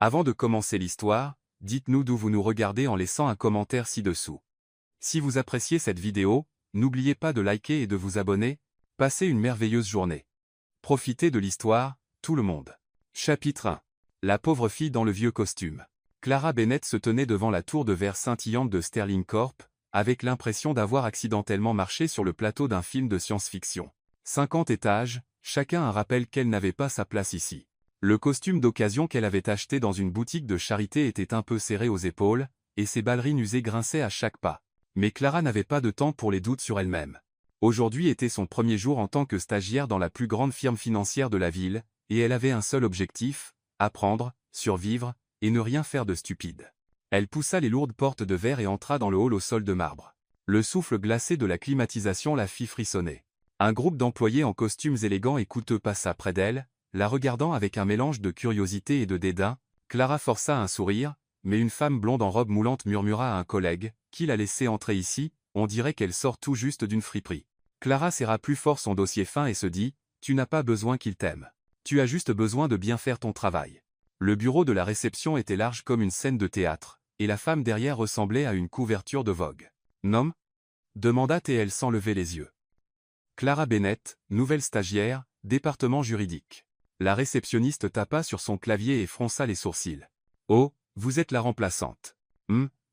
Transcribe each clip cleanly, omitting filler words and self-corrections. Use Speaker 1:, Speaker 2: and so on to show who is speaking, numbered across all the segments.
Speaker 1: Avant de commencer l'histoire, dites-nous d'où vous nous regardez en laissant un commentaire ci-dessous. Si vous appréciez cette vidéo, n'oubliez pas de liker et de vous abonner. Passez une merveilleuse journée. Profitez de l'histoire, tout le monde. Chapitre 1. La pauvre fille dans le vieux costume. Clara Bennett se tenait devant la tour de verre scintillante de Sterling Corp, avec l'impression d'avoir accidentellement marché sur le plateau d'un film de science-fiction. 50 étages, chacun un rappel qu'elle n'avait pas sa place ici. Le costume d'occasion qu'elle avait acheté dans une boutique de charité était un peu serré aux épaules, et ses ballerines usées grinçaient à chaque pas. Mais Clara n'avait pas de temps pour les doutes sur elle-même. Aujourd'hui était son premier jour en tant que stagiaire dans la plus grande firme financière de la ville, et elle avait un seul objectif, apprendre, survivre, et ne rien faire de stupide. Elle poussa les lourdes portes de verre et entra dans le hall au sol de marbre. Le souffle glacé de la climatisation la fit frissonner. Un groupe d'employés en costumes élégants et coûteux passa près d'elle, la regardant avec un mélange de curiosité et de dédain. Clara força un sourire, mais une femme blonde en robe moulante murmura à un collègue, qui l'a laissée entrer ici, on dirait qu'elle sort tout juste d'une friperie. Clara serra plus fort son dossier fin et se dit, tu n'as pas besoin qu'il t'aime. Tu as juste besoin de bien faire ton travail. Le bureau de la réception était large comme une scène de théâtre, et la femme derrière ressemblait à une couverture de Vogue. Nom ? Demanda-t-elle elle sans lever les yeux. Clara Bennett, nouvelle stagiaire, département juridique. La réceptionniste tapa sur son clavier et fronça les sourcils. Oh, vous êtes la remplaçante.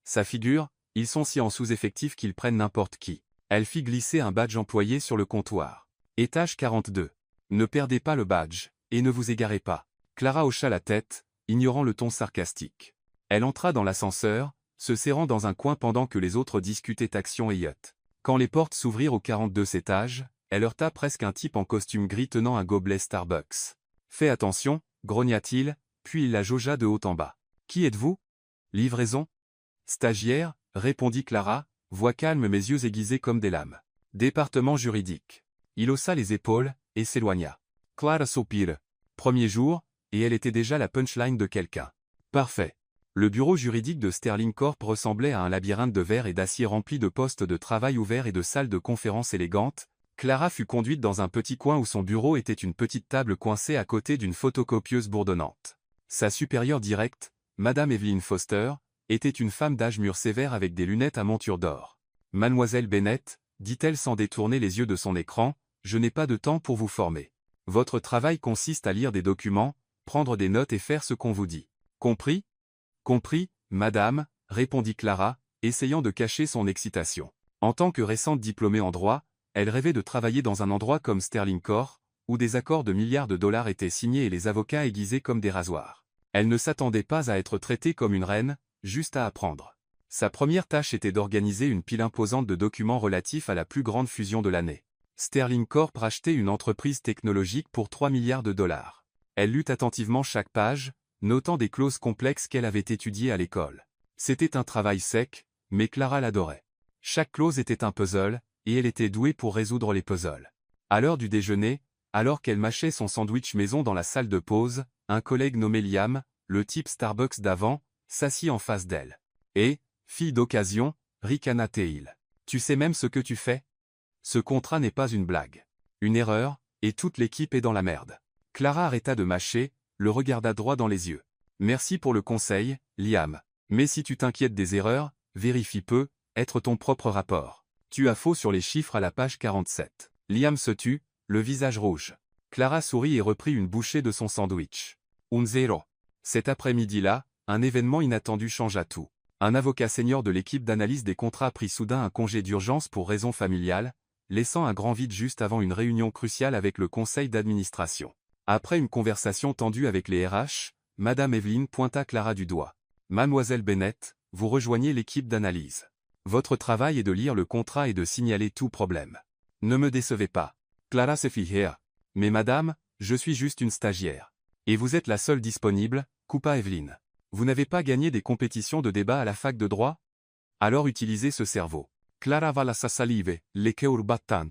Speaker 1: Ça figure, ils sont si en sous-effectif qu'ils prennent n'importe qui. Elle fit glisser un badge employé sur le comptoir. Étage 42. Ne perdez pas le badge, et ne vous égarez pas. Clara hocha la tête, ignorant le ton sarcastique. Elle entra dans l'ascenseur, se serrant dans un coin pendant que les autres discutaient action et yacht. Quand les portes s'ouvrirent au 42e étage, elle heurta presque un type en costume gris tenant un gobelet Starbucks. Fais attention, grogna-t-il, puis il la jaugea de haut en bas. Qui êtes-vous ? Livraison ? Stagiaire, répondit Clara, voix calme mais yeux aiguisés comme des lames. Département juridique. Il haussa les épaules, et s'éloigna. Clara soupire. Premier jour, et elle était déjà la punchline de quelqu'un. Parfait. Le bureau juridique de Sterling Corp ressemblait à un labyrinthe de verre et d'acier rempli de postes de travail ouverts et de salles de conférences élégantes. Clara fut conduite dans un petit coin où son bureau était une petite table coincée à côté d'une photocopieuse bourdonnante. Sa supérieure directe, Madame Evelyn Foster, était une femme d'âge mûr sévère avec des lunettes à monture d'or. Mademoiselle Bennett, dit-elle sans détourner les yeux de son écran, je n'ai pas de temps pour vous former. Votre travail consiste à lire des documents, prendre des notes et faire ce qu'on vous dit. Compris ? Compris, madame, répondit Clara, essayant de cacher son excitation. En tant que récente diplômée en droit, elle rêvait de travailler dans un endroit comme Sterling Corp, où des accords de milliards de dollars étaient signés et les avocats aiguisés comme des rasoirs. Elle ne s'attendait pas à être traitée comme une reine, juste à apprendre. Sa première tâche était d'organiser une pile imposante de documents relatifs à la plus grande fusion de l'année. Sterling Corp rachetait une entreprise technologique pour 3 milliards de dollars. Elle lut attentivement chaque page, notant des clauses complexes qu'elle avait étudiées à l'école. C'était un travail sec, mais Clara l'adorait. Chaque clause était un puzzle, et elle était douée pour résoudre les puzzles. À l'heure du déjeuner, alors qu'elle mâchait son sandwich maison dans la salle de pause, un collègue nommé Liam, le type Starbucks d'avant, s'assit en face d'elle. Et, fille d'occasion, ricana-t-il. Tu sais même ce que tu fais ? Ce contrat n'est pas une blague. Une erreur, et toute l'équipe est dans la merde. Clara arrêta de mâcher, le regarda droit dans les yeux. Merci pour le conseil, Liam. Mais si tu t'inquiètes des erreurs, vérifie peu, être ton propre rapport. Tu as faux sur les chiffres à la page 47. Liam se tut, le visage rouge. Clara sourit et reprit une bouchée de son sandwich. Un zero. Cet après-midi-là, un événement inattendu changea tout. Un avocat senior de l'équipe d'analyse des contrats prit soudain un congé d'urgence pour raison familiale, laissant un grand vide juste avant une réunion cruciale avec le conseil d'administration. Après une conversation tendue avec les RH, Madame Evelyn pointa Clara du doigt. Mademoiselle Bennett, vous rejoignez l'équipe d'analyse. Votre travail est de lire le contrat et de signaler tout problème. Ne me décevez pas. Clara se fit rire. Mais madame, je suis juste une stagiaire. Et vous êtes la seule disponible, coupa Evelyn. Vous n'avez pas gagné des compétitions de débat à la fac de droit ? Alors utilisez ce cerveau. Clara vala sa salive, le cœur battant.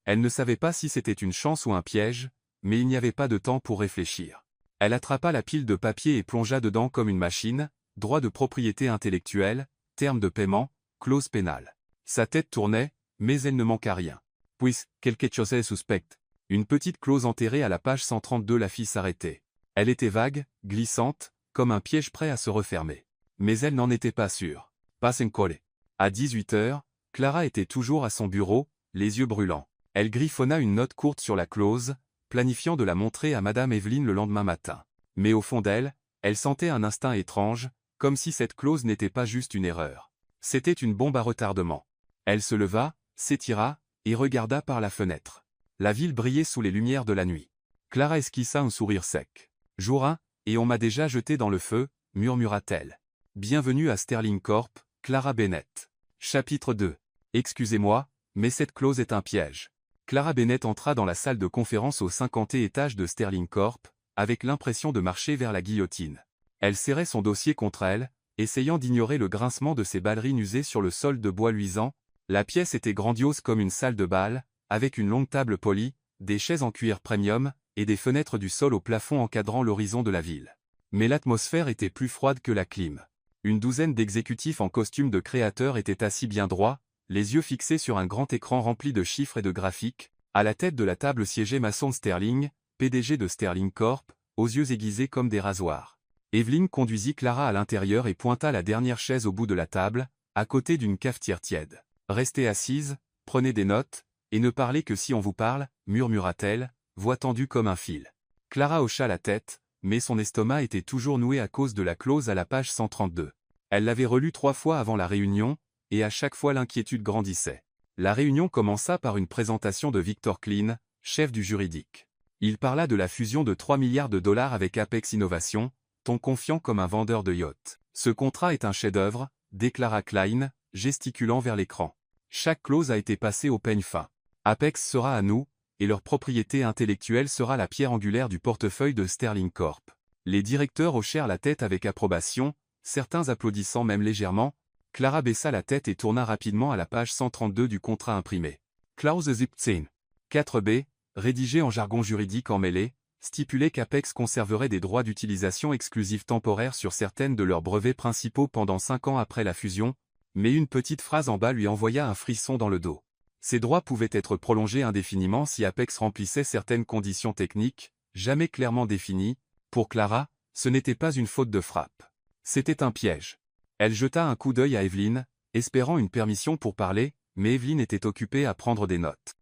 Speaker 1: Elle ne savait pas si c'était une chance ou un piège, mais il n'y avait pas de temps pour réfléchir. Elle attrapa la pile de papier et plongea dedans comme une machine, droit de propriété intellectuelle, termes de paiement, clause pénale. Sa tête tournait, mais elle ne manqua rien. Puis, quelque chose est suspecte. Une petite clause enterrée à la page 132 la fit s'arrêter. Elle était vague, glissante, comme un piège prêt à se refermer. Mais elle n'en était pas sûre. Pas collé. À 18 heures, Clara était toujours à son bureau, les yeux brûlants. Elle griffonna une note courte sur la clause, planifiant de la montrer à Madame Evelyn le lendemain matin. Mais au fond d'elle, elle sentait un instinct étrange, comme si cette clause n'était pas juste une erreur. C'était une bombe à retardement. Elle se leva, s'étira, et regarda par la fenêtre. La ville brillait sous les lumières de la nuit. Clara esquissa un sourire sec. « Jour 1, et on m'a déjà jeté dans le feu », murmura-t-elle. Bienvenue à Sterling Corp, Clara Bennett. Chapitre 2. Excusez-moi, mais cette clause est un piège. Clara Bennett entra dans la salle de conférence au 50e étage de Sterling Corp, avec l'impression de marcher vers la guillotine. Elle serrait son dossier contre elle, essayant d'ignorer le grincement de ses ballerines usées sur le sol de bois luisant. La pièce était grandiose comme une salle de bal, avec une longue table polie, des chaises en cuir premium, et des fenêtres du sol au plafond encadrant l'horizon de la ville. Mais l'atmosphère était plus froide que la clim. Une douzaine d'exécutifs en costume de créateurs étaient assis bien droits, les yeux fixés sur un grand écran rempli de chiffres et de graphiques. À la tête de la table siégeait Mason Sterling, PDG de Sterling Corp, aux yeux aiguisés comme des rasoirs. Evelyn conduisit Clara à l'intérieur et pointa la dernière chaise au bout de la table, à côté d'une cafetière tiède. « Restez assise, prenez des notes, et ne parlez que si on vous parle », murmura-t-elle, voix tendue comme un fil. Clara hocha la tête, mais son estomac était toujours noué à cause de la clause à la page 132. Elle l'avait relue 3 fois avant la réunion, et à chaque fois l'inquiétude grandissait. La réunion commença par une présentation de Victor Klein, chef du juridique. Il parla de la fusion de 3 milliards de dollars avec Apex Innovation, ton confiant comme un vendeur de yachts. « Ce contrat est un chef-d'œuvre », déclara Klein, gesticulant vers l'écran. Chaque clause a été passée au peigne fin. Apex sera à nous, et leur propriété intellectuelle sera la pierre angulaire du portefeuille de Sterling Corp. Les directeurs hochèrent la tête avec approbation, certains applaudissant même légèrement. Clara baissa la tête et tourna rapidement à la page 132 du contrat imprimé. Clause 17. 4b, rédigé en jargon juridique emmêlé, stipulait qu'Apex conserverait des droits d'utilisation exclusifs temporaires sur certaines de leurs brevets principaux pendant 5 ans après la fusion, mais une petite phrase en bas lui envoya un frisson dans le dos. Ces droits pouvaient être prolongés indéfiniment si Apex remplissait certaines conditions techniques, jamais clairement définies. Pour Clara, ce n'était pas une faute de frappe. C'était un piège. Elle jeta un coup d'œil à Evelyn, espérant une permission pour parler, mais Evelyn était occupée à prendre des notes.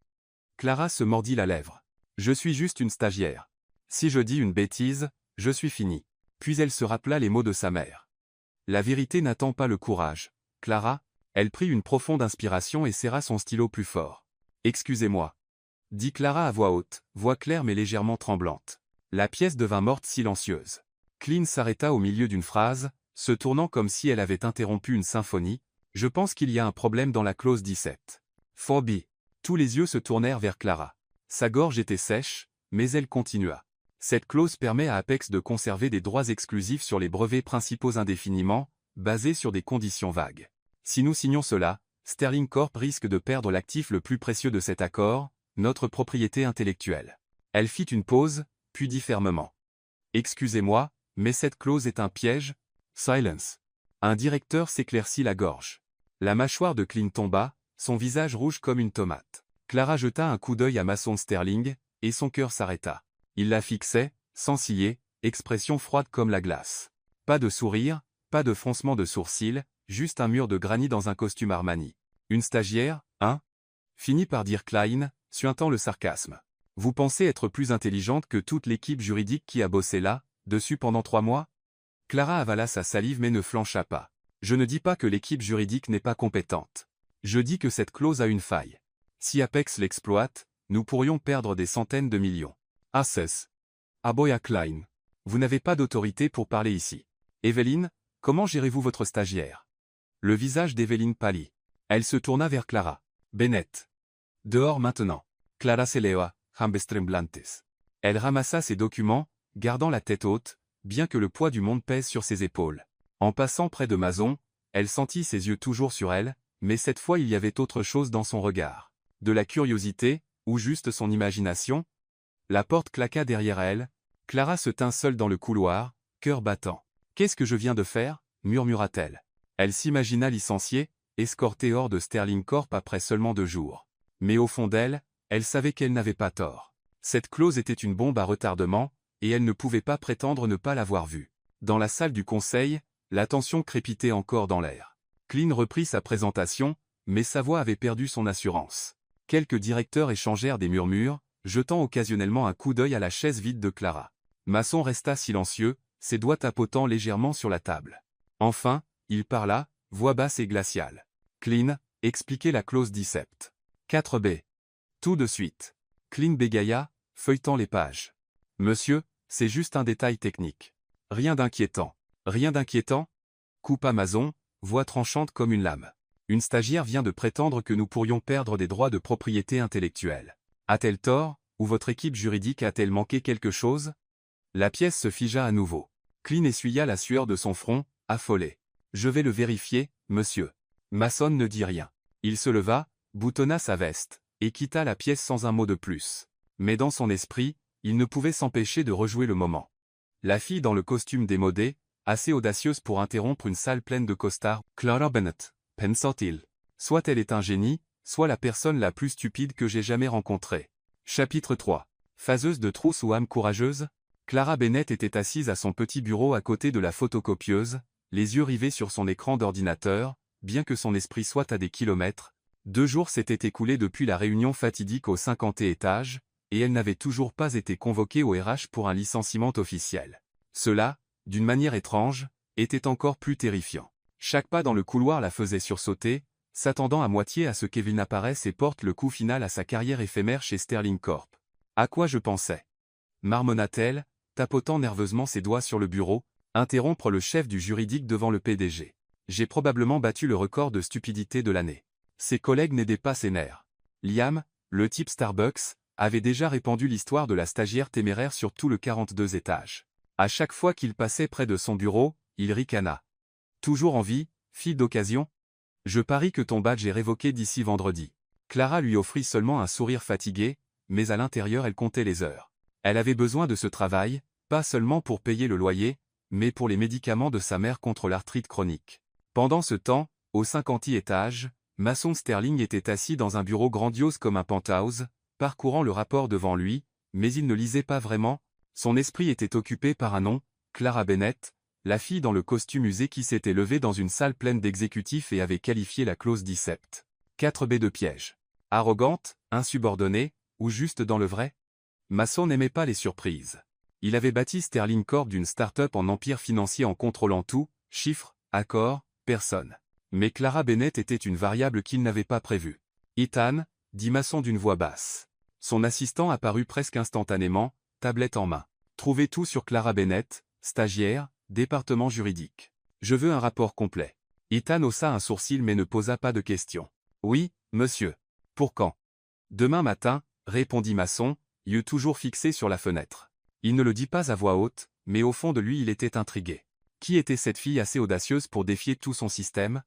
Speaker 1: Clara se mordit la lèvre. « Je suis juste une stagiaire. Si je dis une bêtise, je suis finie. » Puis elle se rappela les mots de sa mère. La vérité n'attend pas le courage. Clara, elle prit une profonde inspiration et serra son stylo plus fort. « Excusez-moi. » dit Clara à voix haute, voix claire mais légèrement tremblante. La pièce devint morte silencieuse. Klein s'arrêta au milieu d'une phrase, se tournant comme si elle avait interrompu une symphonie. « Je pense qu'il y a un problème dans la clause 17. » Phobie. Tous les yeux se tournèrent vers Clara. Sa gorge était sèche, mais elle continua. « Cette clause permet à Apex de conserver des droits exclusifs sur les brevets principaux indéfiniment, basés sur des conditions vagues. Si nous signons cela, Sterling Corp risque de perdre l'actif le plus précieux de cet accord, notre propriété intellectuelle. » Elle fit une pause, puis dit fermement. « Excusez-moi, mais cette clause est un piège. » Silence. Un directeur s'éclaircit la gorge. La mâchoire de Klein tomba, son visage rouge comme une tomate. Clara jeta un coup d'œil à Mason Sterling, et son cœur s'arrêta. Il la fixait, sans ciller, expression froide comme la glace. Pas de sourire, pas de froncement de sourcils, juste un mur de granit dans un costume Armani. « Une stagiaire, hein ?» finit par dire Klein, suintant le sarcasme. « Vous pensez être plus intelligente que toute l'équipe juridique qui a bossé là, dessus pendant 3 mois ?» Clara avala sa salive mais ne flancha pas. « Je ne dis pas que l'équipe juridique n'est pas compétente. Je dis que cette clause a une faille. Si Apex l'exploite, nous pourrions perdre des centaines de millions. » Asses. Aboya Klein. Vous n'avez pas d'autorité pour parler ici. Evelyn, comment gérez-vous votre stagiaire? Le visage d'Evelyn pâlit. Elle se tourna vers Clara. Bennett. Dehors maintenant. Clara se leva, jambes tremblantes. Elle ramassa ses documents, gardant la tête haute, bien que le poids du monde pèse sur ses épaules. En passant près de Mason, elle sentit ses yeux toujours sur elle, mais cette fois il y avait autre chose dans son regard. De la curiosité, ou juste son imagination? La porte claqua derrière elle. Clara se tint seule dans le couloir, cœur battant. « Qu'est-ce que je viens de faire ?» murmura-t-elle. Elle s'imagina licenciée, escortée hors de Sterling Corp après seulement 2 jours. Mais au fond d'elle, elle savait qu'elle n'avait pas tort. Cette clause était une bombe à retardement, et elle ne pouvait pas prétendre ne pas l'avoir vue. Dans la salle du conseil, la tension crépitait encore dans l'air. Clean reprit sa présentation, mais sa voix avait perdu son assurance. Quelques directeurs échangèrent des murmures, jetant occasionnellement un coup d'œil à la chaise vide de Clara. Masson resta silencieux, ses doigts tapotant légèrement sur la table. Enfin, il parla, voix basse et glaciale. Clean, expliquez la clause Dicept. 4b. Tout de suite. Clean bégaya, feuilletant les pages. Monsieur, c'est juste un détail technique. Rien d'inquiétant. Rien d'inquiétant? Coupa Masson, voix tranchante comme une lame. Une stagiaire vient de prétendre que nous pourrions perdre des droits de propriété intellectuelle. A-t-elle tort, ou votre équipe juridique a-t-elle manqué quelque chose? La pièce se figea à nouveau. Clean essuya la sueur de son front, affolé. Je vais le vérifier, monsieur. Masson ne dit rien. Il se leva, boutonna sa veste, et quitta la pièce sans un mot de plus. Mais dans son esprit, il ne pouvait s'empêcher de rejouer le moment. La fille dans le costume démodé, assez audacieuse pour interrompre une salle pleine de costards, Clara Bennett, pensa-t-il. Soit elle est un génie, soit la personne la plus stupide que j'ai jamais rencontrée. Chapitre 3. Phaseuse de trousse ou âme courageuse? Clara Bennett était assise à son petit bureau à côté de la photocopieuse, les yeux rivés sur son écran d'ordinateur, bien que son esprit soit à des kilomètres. 2 jours s'étaient écoulés depuis la réunion fatidique au 50e étage, et elle n'avait toujours pas été convoquée au RH pour un licenciement officiel. Cela, d'une manière étrange, était encore plus terrifiant. Chaque pas dans le couloir la faisait sursauter, s'attendant à moitié à ce qu'Evelyn apparaisse et porte le coup final à sa carrière éphémère chez Sterling Corp. À quoi je pensais? Marmonna-t-elle, tapotant nerveusement ses doigts sur le bureau, interrompre le chef du juridique devant le PDG. J'ai probablement battu le record de stupidité de l'année. Ses collègues n'aidaient pas ses nerfs. Liam, le type Starbucks, avait déjà répandu l'histoire de la stagiaire téméraire sur tout le 42 étages. À chaque fois qu'il passait près de son bureau, il ricana. Toujours en vie, fille d'occasion? Je parie que ton badge est révoqué d'ici vendredi. Clara lui offrit seulement un sourire fatigué, mais à l'intérieur elle comptait les heures. Elle avait besoin de ce travail, pas seulement pour payer le loyer, mais pour les médicaments de sa mère contre l'arthrite chronique. Pendant ce temps, au 50e étage, Masson Sterling était assis dans un bureau grandiose comme un penthouse, parcourant le rapport devant lui, mais il ne lisait pas vraiment, son esprit était occupé par un nom, Clara Bennett, la fille dans le costume usé qui s'était levée dans une salle pleine d'exécutifs et avait qualifié la clause Dicept. 4b de piège. Arrogante, insubordonnée, ou juste dans le vrai? Masson n'aimait pas les surprises. Il avait bâti Sterling Corp d'une start-up en empire financier en contrôlant tout, chiffres, accords, personnes. Mais Clara Bennett était une variable qu'il n'avait pas prévue. Ethan, dit Masson d'une voix basse. Son assistant apparut presque instantanément, tablette en main. Trouvez tout sur Clara Bennett, stagiaire, département juridique. Je veux un rapport complet. Ethan haussa un sourcil mais ne posa pas de question. Oui, monsieur. Pour quand? Demain matin, répondit Masson, yeux toujours fixés sur la fenêtre. Il ne le dit pas à voix haute, mais au fond de lui il était intrigué. Qui était cette fille assez audacieuse pour défier tout son système?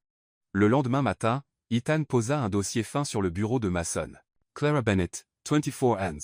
Speaker 1: Le lendemain matin, Ethan posa un dossier fin sur le bureau de Masson. Clara Bennett, 24 ans.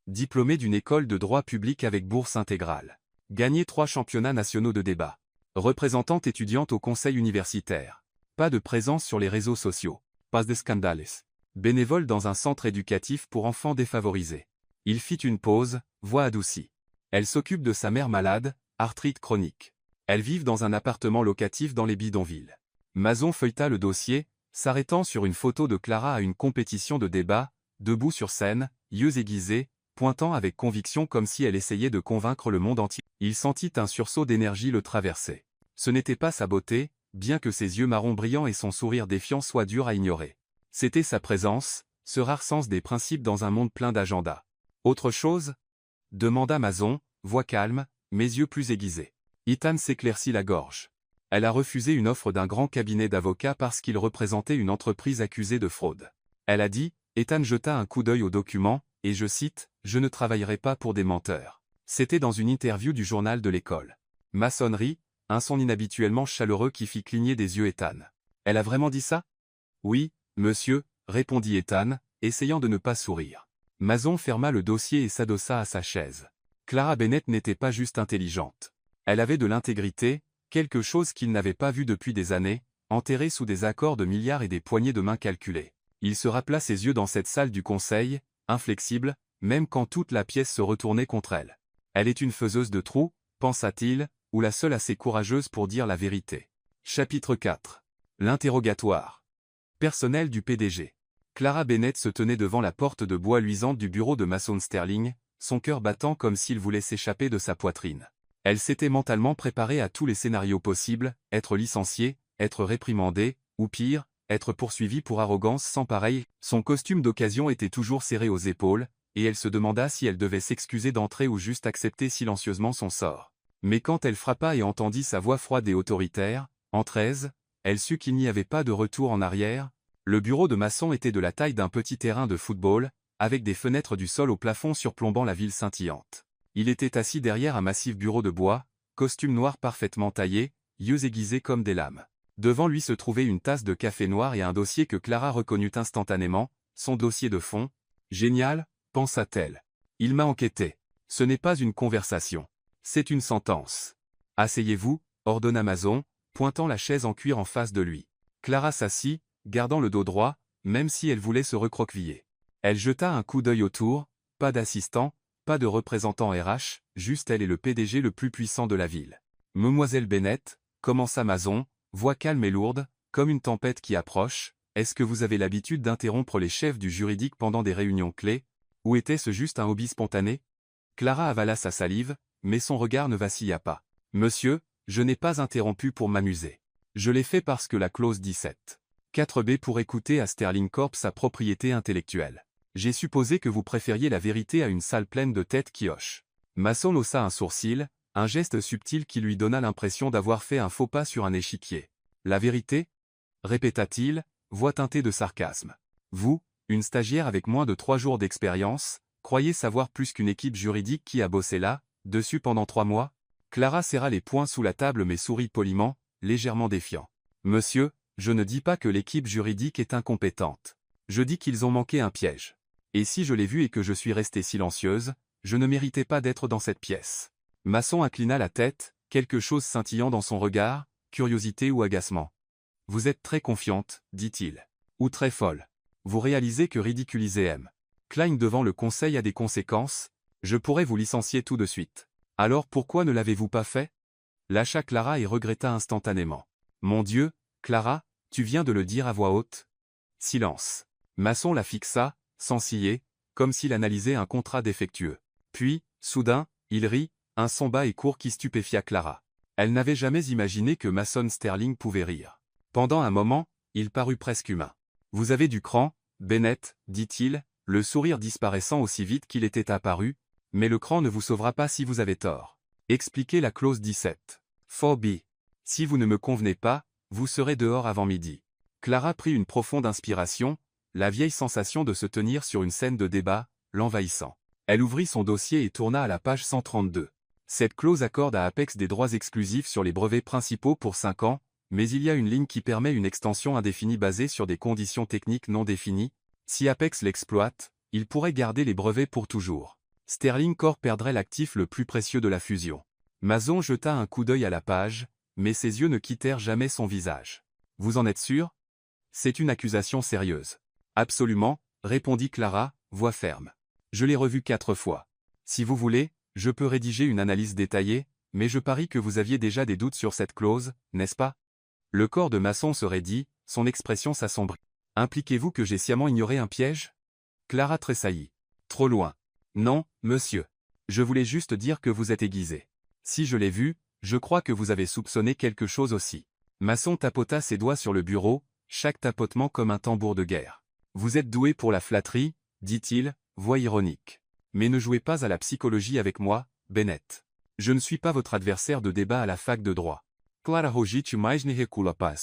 Speaker 1: Diplômée d'une école de droit public avec bourse intégrale. Gagné 3 championnats nationaux de débat. Représentante étudiante au conseil universitaire. Pas de présence sur les réseaux sociaux. Pas de scandales. Bénévole dans un centre éducatif pour enfants défavorisés. Il fit une pause, voix adoucie. Elle s'occupe de sa mère malade, arthrite chronique. Elles vivent dans un appartement locatif dans les bidonvilles. Masson feuilleta le dossier, s'arrêtant sur une photo de Clara à une compétition de débat, debout sur scène, yeux aiguisés, pointant avec conviction comme si elle essayait de convaincre le monde entier. Il sentit un sursaut d'énergie le traverser. Ce n'était pas sa beauté, bien que ses yeux marrons brillants et son sourire défiant soient durs à ignorer. C'était sa présence, ce rare sens des principes dans un monde plein d'agendas. Autre chose? Demanda Masson, voix calme, mes yeux plus aiguisés. Ethan s'éclaircit la gorge. Elle a refusé une offre d'un grand cabinet d'avocats parce qu'il représentait une entreprise accusée de fraude. Elle a dit, Ethan jeta un coup d'œil au document, et je cite, « Je ne travaillerai pas pour des menteurs ». C'était dans une interview du journal de l'école. Maçonnerie, un son inhabituellement chaleureux qui fit cligner des yeux Ethan. Elle a vraiment dit ça? Oui, monsieur, répondit Ethan, essayant de ne pas sourire. Masson ferma le dossier et s'adossa à sa chaise. Clara Bennett n'était pas juste intelligente. Elle avait de l'intégrité, quelque chose qu'il n'avait pas vu depuis des années, enterrée sous des accords de milliards et des poignées de main calculées. Il se rappela ses yeux dans cette salle du conseil, inflexible, même quand toute la pièce se retournait contre elle. Elle est une faiseuse de trous, pensa-t-il, ou la seule assez courageuse pour dire la vérité? Chapitre 4. L'interrogatoire. Personnel du PDG. Clara Bennett se tenait devant la porte de bois luisante du bureau de Mason Sterling, son cœur battant comme s'il voulait s'échapper de sa poitrine. Elle s'était mentalement préparée à tous les scénarios possibles, être licenciée, être réprimandée, ou pire, être poursuivie pour arrogance sans pareil. Son costume d'occasion était toujours serré aux épaules, et elle se demanda si elle devait s'excuser d'entrer ou juste accepter silencieusement son sort. Mais quand elle frappa et entendit sa voix froide et autoritaire, en 13, elle sut qu'il n'y avait pas de retour en arrière. Le bureau de Mason était de la taille d'un petit terrain de football, avec des fenêtres du sol au plafond surplombant la ville scintillante. Il était assis derrière un massif bureau de bois, costume noir parfaitement taillé, yeux aiguisés comme des lames. Devant lui se trouvait une tasse de café noir et un dossier que Clara reconnut instantanément, son dossier de fond. Génial, pensa-t-elle. Il m'a enquêté. Ce n'est pas une conversation. C'est une sentence. Asseyez-vous, ordonna Mason, pointant la chaise en cuir en face de lui. Clara s'assit, gardant le dos droit, même si elle voulait se recroqueviller. Elle jeta un coup d'œil autour, pas d'assistant, pas de représentant RH, juste elle et le PDG le plus puissant de la ville. Mademoiselle Bennett, commença Mason, voix calme et lourde, comme une tempête qui approche, est-ce que vous avez l'habitude d'interrompre les chefs du juridique pendant des réunions clés, ou était-ce juste un hobby spontané? Clara avala sa salive, mais son regard ne vacilla pas. Monsieur, je n'ai pas interrompu pour m'amuser. Je l'ai fait parce que la clause 17. 4b pour écouter à Sterling Corp sa propriété intellectuelle. J'ai supposé que vous préfériez la vérité à une salle pleine de têtes qui hochent. Mason haussa un sourcil, un geste subtil qui lui donna l'impression d'avoir fait un faux pas sur un échiquier. La vérité? Répéta-t-il, voix teintée de sarcasme. Vous, une stagiaire avec moins de 3 jours d'expérience, croyez savoir plus qu'une équipe juridique qui a bossé là, dessus pendant 3 mois? Clara serra les poings sous la table mais sourit poliment, légèrement défiant. Monsieur, je ne dis pas que l'équipe juridique est incompétente. Je dis qu'ils ont manqué un piège. Et si je l'ai vu et que je suis restée silencieuse, je ne méritais pas d'être dans cette pièce. Mason inclina la tête, quelque chose scintillant dans son regard, curiosité ou agacement. Vous êtes très confiante, dit-il. Ou très folle. Vous réalisez que ridiculiser M. Klein devant le conseil a des conséquences, je pourrais vous licencier tout de suite. Alors pourquoi ne l'avez-vous pas fait? Lâcha Clara et regretta instantanément. Mon Dieu, Clara, tu viens de le dire à voix haute. Silence. Mason la fixa, sans ciller, comme s'il analysait un contrat défectueux. Puis, soudain, il rit, un son bas et court qui stupéfia Clara. Elle n'avait jamais imaginé que Mason Sterling pouvait rire. Pendant un moment, il parut presque humain. Vous avez du cran, Bennett, dit-il, le sourire disparaissant aussi vite qu'il était apparu, mais le cran ne vous sauvera pas si vous avez tort. Expliquez la clause 17. 4b. Si vous ne me convenez pas, vous serez dehors avant midi. Clara prit une profonde inspiration, la vieille sensation de se tenir sur une scène de débat, l'envahissant. Elle ouvrit son dossier et tourna à la page 132. Cette clause accorde à Apex des droits exclusifs sur les brevets principaux pour 5 ans, mais il y a une ligne qui permet une extension indéfinie basée sur des conditions techniques non définies. Si Apex l'exploite, il pourrait garder les brevets pour toujours. Sterling Corp perdrait l'actif le plus précieux de la fusion. Mason jeta un coup d'œil à la page, mais ses yeux ne quittèrent jamais son visage. Vous en êtes sûr? C'est une accusation sérieuse. Absolument, répondit Clara, voix ferme. Je l'ai revu 4 fois. Si vous voulez, je peux rédiger une analyse détaillée, mais je parie que vous aviez déjà des doutes sur cette clause, n'est-ce pas? Le corps de Mason se raidit, son expression s'assombrit. Impliquez-vous que j'ai sciemment ignoré un piège? Clara tressaillit. Trop loin. Non, monsieur. Je voulais juste dire que vous êtes aiguisé. Si je l'ai vu, je crois que vous avez soupçonné quelque chose aussi. Mason tapota ses doigts sur le bureau, chaque tapotement comme un tambour de guerre. Vous êtes doué pour la flatterie, dit-il, voix ironique. Mais ne jouez pas à la psychologie avec moi, Bennett. Je ne suis pas votre adversaire de débat à la fac de droit. Clara Rogic mais ne recula pas.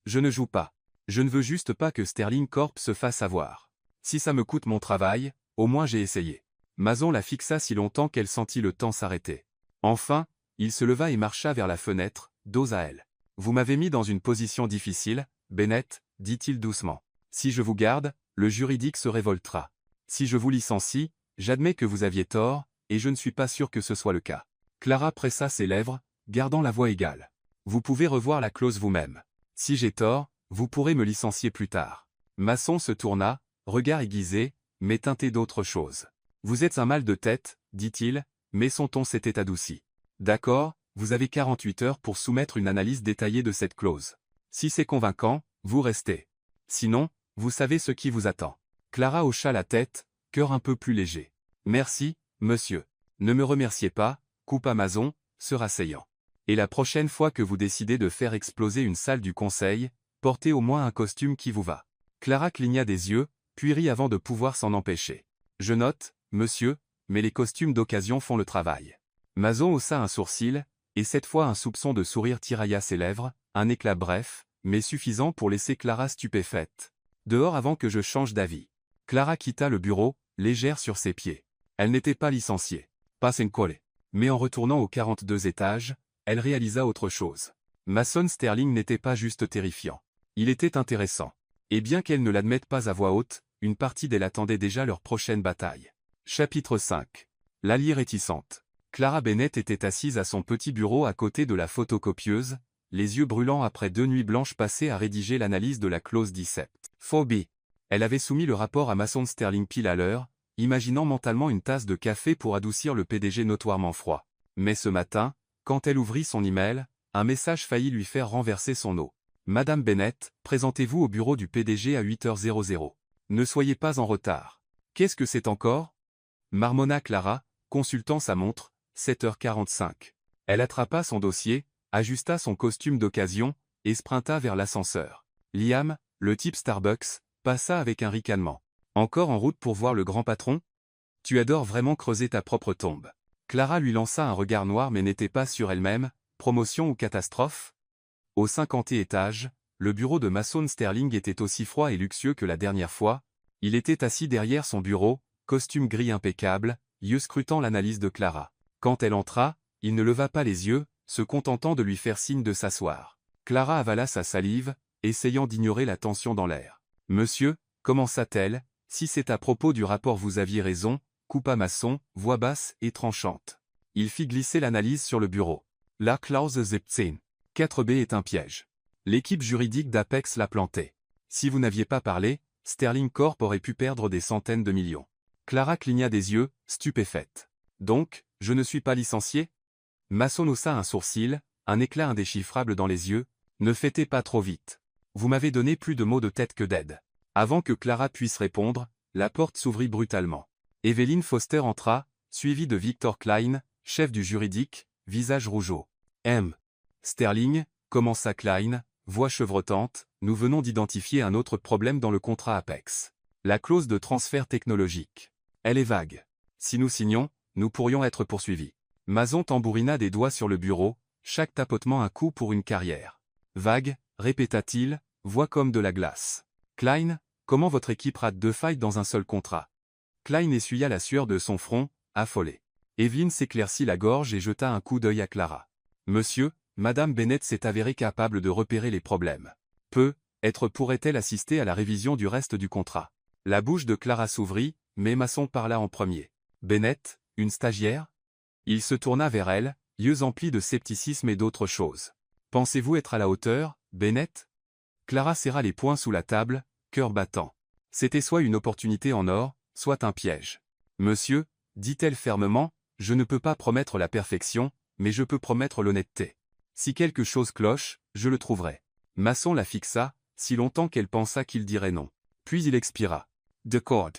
Speaker 1: Je ne joue pas. Je ne veux juste pas que Sterling Corp se fasse avoir. Si ça me coûte mon travail, au moins j'ai essayé. Mason la fixa si longtemps qu'elle sentit le temps s'arrêter. Enfin, il se leva et marcha vers la fenêtre, dos à elle. Vous m'avez mis dans une position difficile, Bennett, dit-il doucement. Si je vous garde, le juridique se révoltera. Si je vous licencie, j'admets que vous aviez tort, et je ne suis pas sûr que ce soit le cas. Clara pressa ses lèvres, gardant la voix égale. Vous pouvez revoir la clause vous-même. Si j'ai tort, vous pourrez me licencier plus tard. Mason se tourna, regard aiguisé, mais teinté d'autre chose. Vous êtes un mal de tête, dit-il, mais son ton s'était adouci. D'accord, Vous avez 48 heures pour soumettre une analyse détaillée de cette clause. Si c'est convaincant, vous restez. Sinon, vous savez ce qui vous attend. Clara hocha la tête, cœur un peu plus léger. Merci, monsieur. Ne me remerciez pas, coupa Mason, se rasseyant. Et la prochaine fois que vous décidez de faire exploser une salle du conseil, portez au moins un costume qui vous va. Clara cligna des yeux, puis rit avant de pouvoir s'en empêcher. Je note, monsieur, mais les costumes d'occasion font le travail. Mason haussa un sourcil, et cette fois un soupçon de sourire tirailla ses lèvres, un éclat bref, mais suffisant pour laisser Clara stupéfaite. Dehors avant que je change d'avis. Clara quitta le bureau, légère sur ses pieds. Elle n'était pas licenciée. Pas un collé. Mais en retournant aux 42 étages, elle réalisa autre chose. Mason Sterling n'était pas juste terrifiant. Il était intéressant. Et bien qu'elle ne l'admette pas à voix haute, une partie d'elle attendait déjà leur prochaine bataille. Chapitre 5. L'alliée réticente. Clara Bennett était assise à son petit bureau à côté de la photocopieuse, les yeux brûlants après 2 nuits blanches passées à rédiger l'analyse de la clause 17. Phobie. Elle avait soumis le rapport à Mason Sterling pile à l'heure, imaginant mentalement une tasse de café pour adoucir le PDG notoirement froid. Mais ce matin, quand elle ouvrit son email, un message faillit lui faire renverser son eau. Madame Bennett, présentez-vous au bureau du PDG à 8h00. Ne soyez pas en retard. Qu'est-ce que c'est encore? Marmonna Clara, consultant sa montre, 7h45. Elle attrapa son dossier, ajusta son costume d'occasion, et sprinta vers l'ascenseur. Liam, le type Starbucks, passa avec un ricanement. Encore en route pour voir le grand patron? Tu adores vraiment creuser ta propre tombe. Clara lui lança un regard noir mais n'était pas sur elle-même, promotion ou catastrophe? Au 50e étage, le bureau de Mason Sterling était aussi froid et luxueux que la dernière fois. Il était assis derrière son bureau, costume gris impeccable, yeux scrutant l'analyse de Clara. Quand elle entra, il ne leva pas les yeux, se contentant de lui faire signe de s'asseoir. Clara avala sa salive, essayant d'ignorer la tension dans l'air. « Monsieur, commença-t-elle, si c'est à propos du rapport vous aviez raison, coupa Mason, voix basse et tranchante. Il fit glisser l'analyse sur le bureau. La clause 17. 4B est un piège. L'équipe juridique d'Apex l'a planté. Si vous n'aviez pas parlé, Sterling Corp aurait pu perdre des centaines de millions. Clara cligna des yeux, stupéfaite. Donc, je ne suis pas licencié? Mason haussa un sourcil, un éclat indéchiffrable dans les yeux. Ne fêtez pas trop vite. Vous m'avez donné plus de mots de tête que d'aide. Avant que Clara puisse répondre, la porte s'ouvrit brutalement. Evelyn Foster entra, suivie de Victor Klein, chef du juridique, visage rougeau. M. Sterling, commença Klein, voix chevrotante, nous venons d'identifier un autre problème dans le contrat Apex. La clause de transfert technologique. Elle est vague. Si nous signons, nous pourrions être poursuivis. Mason tambourina des doigts sur le bureau, chaque tapotement un coup pour une carrière. Vague, répéta-t-il, voix comme de la glace. Klein, comment votre équipe rate 2 failles dans un seul contrat? Klein essuya la sueur de son front, affolé. Evelyn s'éclaircit la gorge et jeta un coup d'œil à Clara. Monsieur, Madame Bennett s'est avérée capable de repérer les problèmes. Peut-être pourrait-elle assister à la révision du reste du contrat. La bouche de Clara s'ouvrit, mais Mason parla en premier. Bennett, une stagiaire? Il se tourna vers elle, yeux emplis de scepticisme et d'autres choses. Pensez-vous être à la hauteur, Bennett? Clara serra les poings sous la table, cœur battant. C'était soit une opportunité en or, soit un piège. Monsieur, dit-elle fermement, je ne peux pas promettre la perfection, mais je peux promettre l'honnêteté. Si quelque chose cloche, je le trouverai. Mason la fixa, si longtemps qu'elle pensa qu'il dirait non. Puis il expira. D'accord.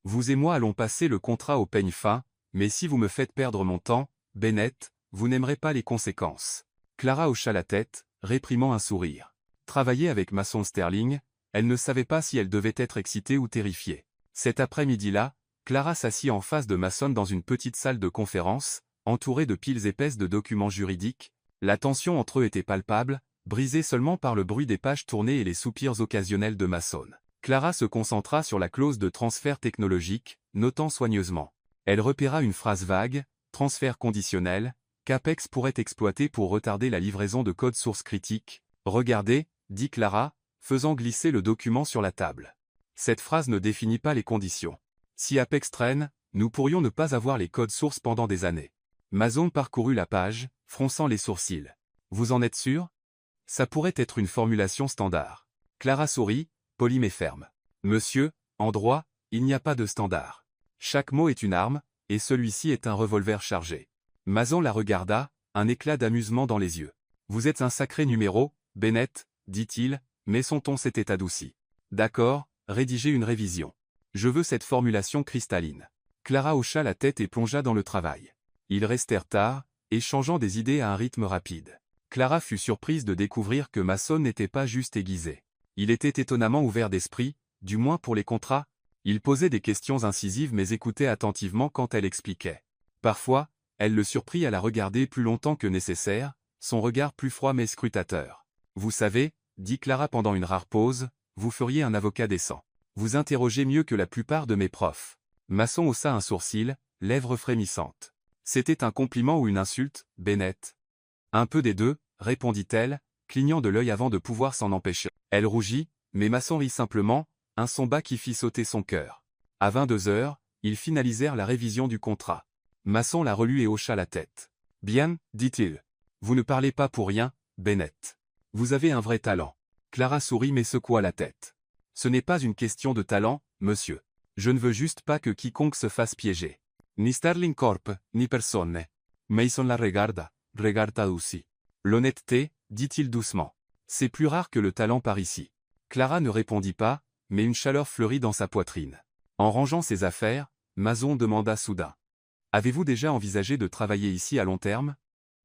Speaker 1: Vous et moi allons passer le contrat au peigne fin, mais si vous me faites perdre mon temps, Bennett, vous n'aimerez pas les conséquences. Clara hocha la tête, réprimant un sourire. Travailler avec Mason Sterling, elle ne savait pas si elle devait être excitée ou terrifiée. Cet après-midi-là, Clara s'assit en face de Mason dans une petite salle de conférence, entourée de piles épaisses de documents juridiques. La tension entre eux était palpable, brisée seulement par le bruit des pages tournées et les soupirs occasionnels de Mason. Clara se concentra sur la clause de transfert technologique, notant soigneusement. Elle repéra une phrase vague, transfert conditionnel, qu'Apex pourrait exploiter pour retarder la livraison de codes sources critiques. Regardez, dit Clara, faisant glisser le document sur la table. Cette phrase ne définit pas les conditions. Si Apex traîne, nous pourrions ne pas avoir les codes sources pendant des années. Mason parcourut la page, fronçant les sourcils. Vous en êtes sûr? Ça pourrait être une formulation standard. Clara sourit, polie mais ferme. Monsieur, en droit, il n'y a pas de standard. Chaque mot est une arme, et celui-ci est un revolver chargé. Mason la regarda, un éclat d'amusement dans les yeux. Vous êtes un sacré numéro, Bennett, dit-il, mais son ton s'était adouci. D'accord, rédigez une révision. Je veux cette formulation cristalline. Clara hocha la tête et plongea dans le travail. Ils restèrent tard, échangeant des idées à un rythme rapide. Clara fut surprise de découvrir que Mason n'était pas juste aiguisé. Il était étonnamment ouvert d'esprit, du moins pour les contrats. Il posait des questions incisives mais écoutait attentivement quand elle expliquait. Parfois, elle le surprit à la regarder plus longtemps que nécessaire, son regard plus froid mais scrutateur. Vous savez, dit Clara pendant une rare pause, vous feriez un avocat décent. Vous interrogez mieux que la plupart de mes profs. Mason haussa un sourcil, lèvres frémissantes. C'était un compliment ou une insulte, Bennett? Un peu des deux, répondit-elle, clignant de l'œil avant de pouvoir s'en empêcher. Elle rougit, mais Mason rit simplement, un son bas qui fit sauter son cœur. À 22 heures, ils finalisèrent la révision du contrat. Mason la relut et hocha la tête. Bien, dit-il. Vous ne parlez pas pour rien, Bennett. Vous avez un vrai talent. Clara sourit mais secoua la tête. Ce n'est pas une question de talent, monsieur. Je ne veux juste pas que quiconque se fasse piéger. Ni Sterling Corp, ni personne. Mason la regarda aussi. L'honnêteté, dit-il doucement. C'est plus rare que le talent par ici. Clara ne répondit pas, mais une chaleur fleurit dans sa poitrine. En rangeant ses affaires, Mason demanda soudain. Avez-vous déjà envisagé de travailler ici à long terme?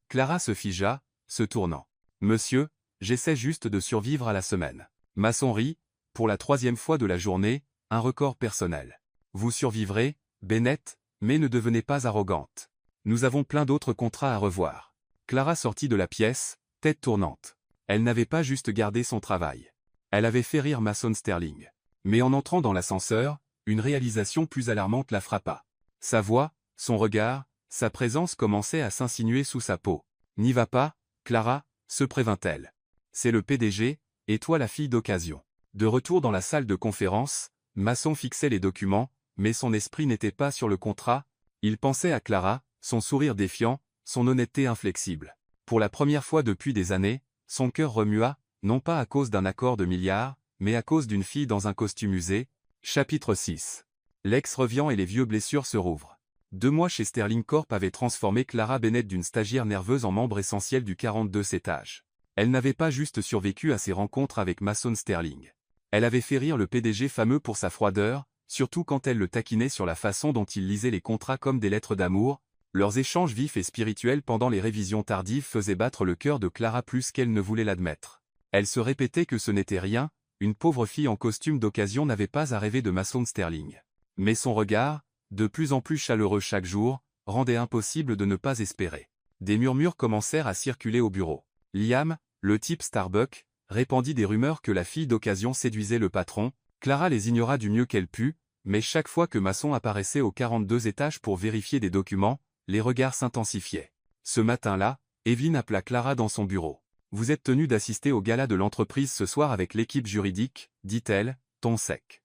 Speaker 1: Clara se figea, se tournant. Monsieur, j'essaie juste de survivre à la semaine. Mason rit, pour la 3e fois de la journée, un record personnel. Vous survivrez, Bennett, mais ne devenez pas arrogante. Nous avons plein d'autres contrats à revoir. Clara sortit de la pièce, tête tournante. Elle n'avait pas juste gardé son travail. Elle avait fait rire Mason Sterling. Mais en entrant dans l'ascenseur, une réalisation plus alarmante la frappa. Sa voix, son regard, sa présence commençaient à s'insinuer sous sa peau. N'y va pas, Clara, se prévint-elle. C'est le PDG, et toi la fille d'occasion. De retour dans la salle de conférence, Mason fixait les documents, mais son esprit n'était pas sur le contrat. Il pensait à Clara, son sourire défiant, son honnêteté inflexible. Pour la première fois depuis des années, son cœur remua, non pas à cause d'un accord de milliards, mais à cause d'une fille dans un costume usé. Chapitre 6. L'ex revient et les vieux blessures se rouvrent. 2 mois chez Sterling Corp avaient transformé Clara Bennett d'une stagiaire nerveuse en membre essentiel du 42 étage. Elle n'avait pas juste survécu à ses rencontres avec Mason Sterling. Elle avait fait rire le PDG fameux pour sa froideur, surtout quand elle le taquinait sur la façon dont il lisait les contrats comme des lettres d'amour. Leurs échanges vifs et spirituels pendant les révisions tardives faisaient battre le cœur de Clara plus qu'elle ne voulait l'admettre. Elle se répétait que ce n'était rien, une pauvre fille en costume d'occasion n'avait pas à rêver de Mason Sterling. Mais son regard, de plus en plus chaleureux chaque jour, rendait impossible de ne pas espérer. Des murmures commencèrent à circuler au bureau. Liam, le type Starbuck, répandit des rumeurs que la fille d'occasion séduisait le patron. Clara les ignora du mieux qu'elle put, mais chaque fois que Mason apparaissait au 42 étage pour vérifier des documents, les regards s'intensifiaient. Ce matin-là, Evelyn appela Clara dans son bureau. « Vous êtes tenu d'assister au gala de l'entreprise ce soir avec l'équipe juridique, dit-elle, ton sec.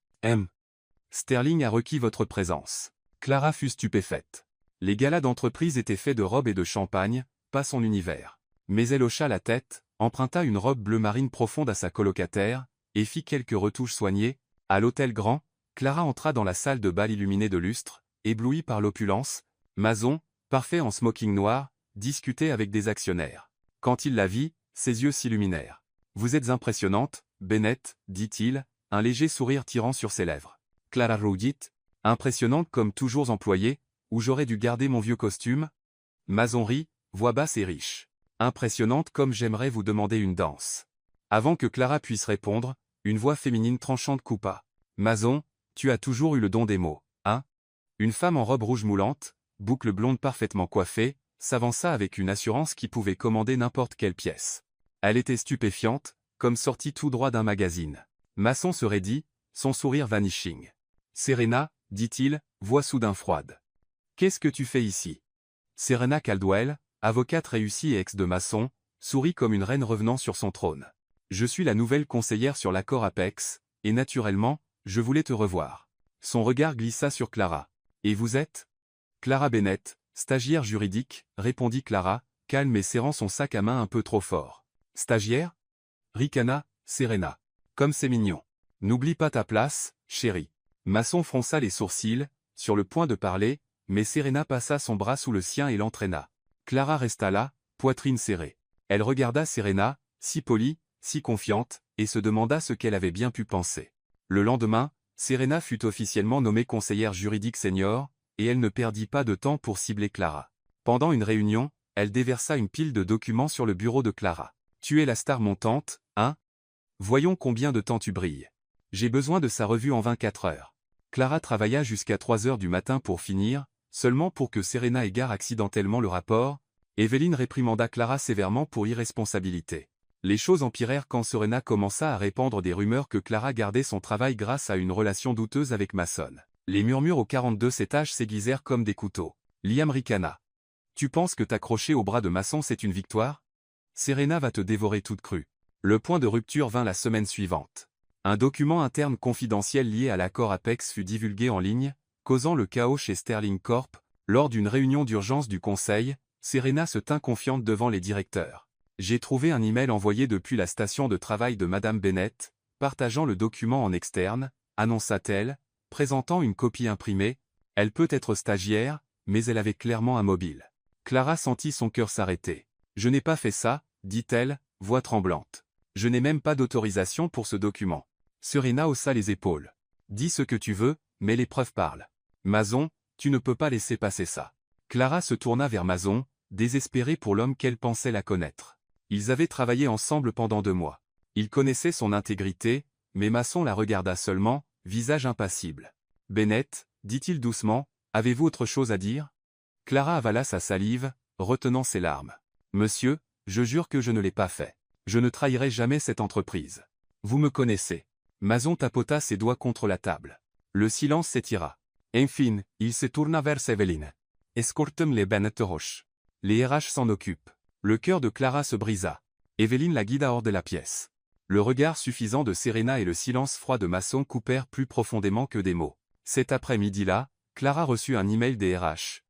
Speaker 1: Sterling a requis votre présence. » Clara fut stupéfaite. Les galas d'entreprise étaient faits de robes et de champagne, pas son univers. Mais elle hocha la tête, emprunta une robe bleu marine profonde à sa colocataire, et fit quelques retouches soignées. À l'hôtel Grand, Clara entra dans la salle de bal illuminée de lustre, éblouie par l'opulence. Mason, parfait en smoking noir, discutait avec des actionnaires. Quand il la vit, ses yeux s'illuminèrent. « Vous êtes impressionnante, Bennett, dit-il, un léger sourire tirant sur ses lèvres. Clara rougit, impressionnante comme toujours employée, ou j'aurais dû garder mon vieux costume? Mason rit, voix basse et riche. Impressionnante comme j'aimerais vous demander une danse. Avant que Clara puisse répondre, une voix féminine tranchante coupa. Mason, tu as toujours eu le don des mots, hein? Une femme en robe rouge moulante, boucle blonde parfaitement coiffée, s'avança avec une assurance qui pouvait commander n'importe quelle pièce. Elle était stupéfiante, comme sortie tout droit d'un magazine. Mason se raidit, son sourire vanishing. Serena, dit-il, voix soudain froide. Qu'est-ce que tu fais ici? Serena Caldwell, avocate réussie et ex de Mason, sourit comme une reine revenant sur son trône. Je suis la nouvelle conseillère sur l'accord Apex, et naturellement, je voulais te revoir. Son regard glissa sur Clara. Et vous êtes? Clara Bennett, stagiaire juridique, répondit Clara, calme et serrant son sac à main un peu trop fort. Stagiaire? Ricana, Serena. Comme c'est mignon. N'oublie pas ta place, chérie. Mason fronça les sourcils, sur le point de parler, mais Serena passa son bras sous le sien et l'entraîna. Clara resta là, poitrine serrée. Elle regarda Serena, si polie, si confiante, et se demanda ce qu'elle avait bien pu penser. Le lendemain, Serena fut officiellement nommée conseillère juridique senior, et elle ne perdit pas de temps pour cibler Clara. Pendant une réunion, elle déversa une pile de documents sur le bureau de Clara. « Tu es la star montante, hein? Voyons combien de temps tu brilles. J'ai besoin de sa revue en 24 heures. » Clara travailla jusqu'à 3 heures du matin pour finir, seulement pour que Serena égare accidentellement le rapport. Evelyne réprimanda Clara sévèrement pour irresponsabilité. Les choses empirèrent quand Serena commença à répandre des rumeurs que Clara gardait son travail grâce à une relation douteuse avec Mason. Les murmures au 42 étage s'aiguisèrent comme des couteaux. Liam ricana. « Tu penses que t'accrocher au bras de Mason c'est une victoire? Serena va te dévorer toute crue. » Le point de rupture vint la semaine suivante. Un document interne confidentiel lié à l'accord Apex fut divulgué en ligne, causant le chaos chez Sterling Corp. Lors d'une réunion d'urgence du conseil, Serena se tint confiante devant les directeurs. « J'ai trouvé un email envoyé depuis la station de travail de Madame Bennett, partageant le document en externe, annonça-t-elle, présentant une copie imprimée. Elle peut être stagiaire, mais elle avait clairement un mobile. » Clara sentit son cœur s'arrêter. « Je n'ai pas fait ça, dit-elle, voix tremblante. Je n'ai même pas d'autorisation pour ce document. » Serena haussa les épaules. « Dis ce que tu veux, mais les preuves parlent. Mason, tu ne peux pas laisser passer ça. » Clara se tourna vers Mason, désespérée pour l'homme qu'elle pensait la connaître. Ils avaient travaillé ensemble pendant 2 mois. Il connaissait son intégrité, mais Mason la regarda seulement, visage impassible. « Bennett, dit-il doucement, avez-vous autre chose à dire ?» Clara avala sa salive, retenant ses larmes. « Monsieur, je jure que je ne l'ai pas fait. Je ne trahirai jamais cette entreprise. Vous me connaissez. » Mason tapota ses doigts contre la table. Le silence s'étira. Enfin, il se tourna vers Evelyne. « Escortem les Bennett Roche. Les RH s'en occupent. » Le cœur de Clara se brisa. Evelyne la guida hors de la pièce. Le regard suffisant de Serena et le silence froid de Mason coupèrent plus profondément que des mots. Cet après-midi-là, Clara reçut un email des RH.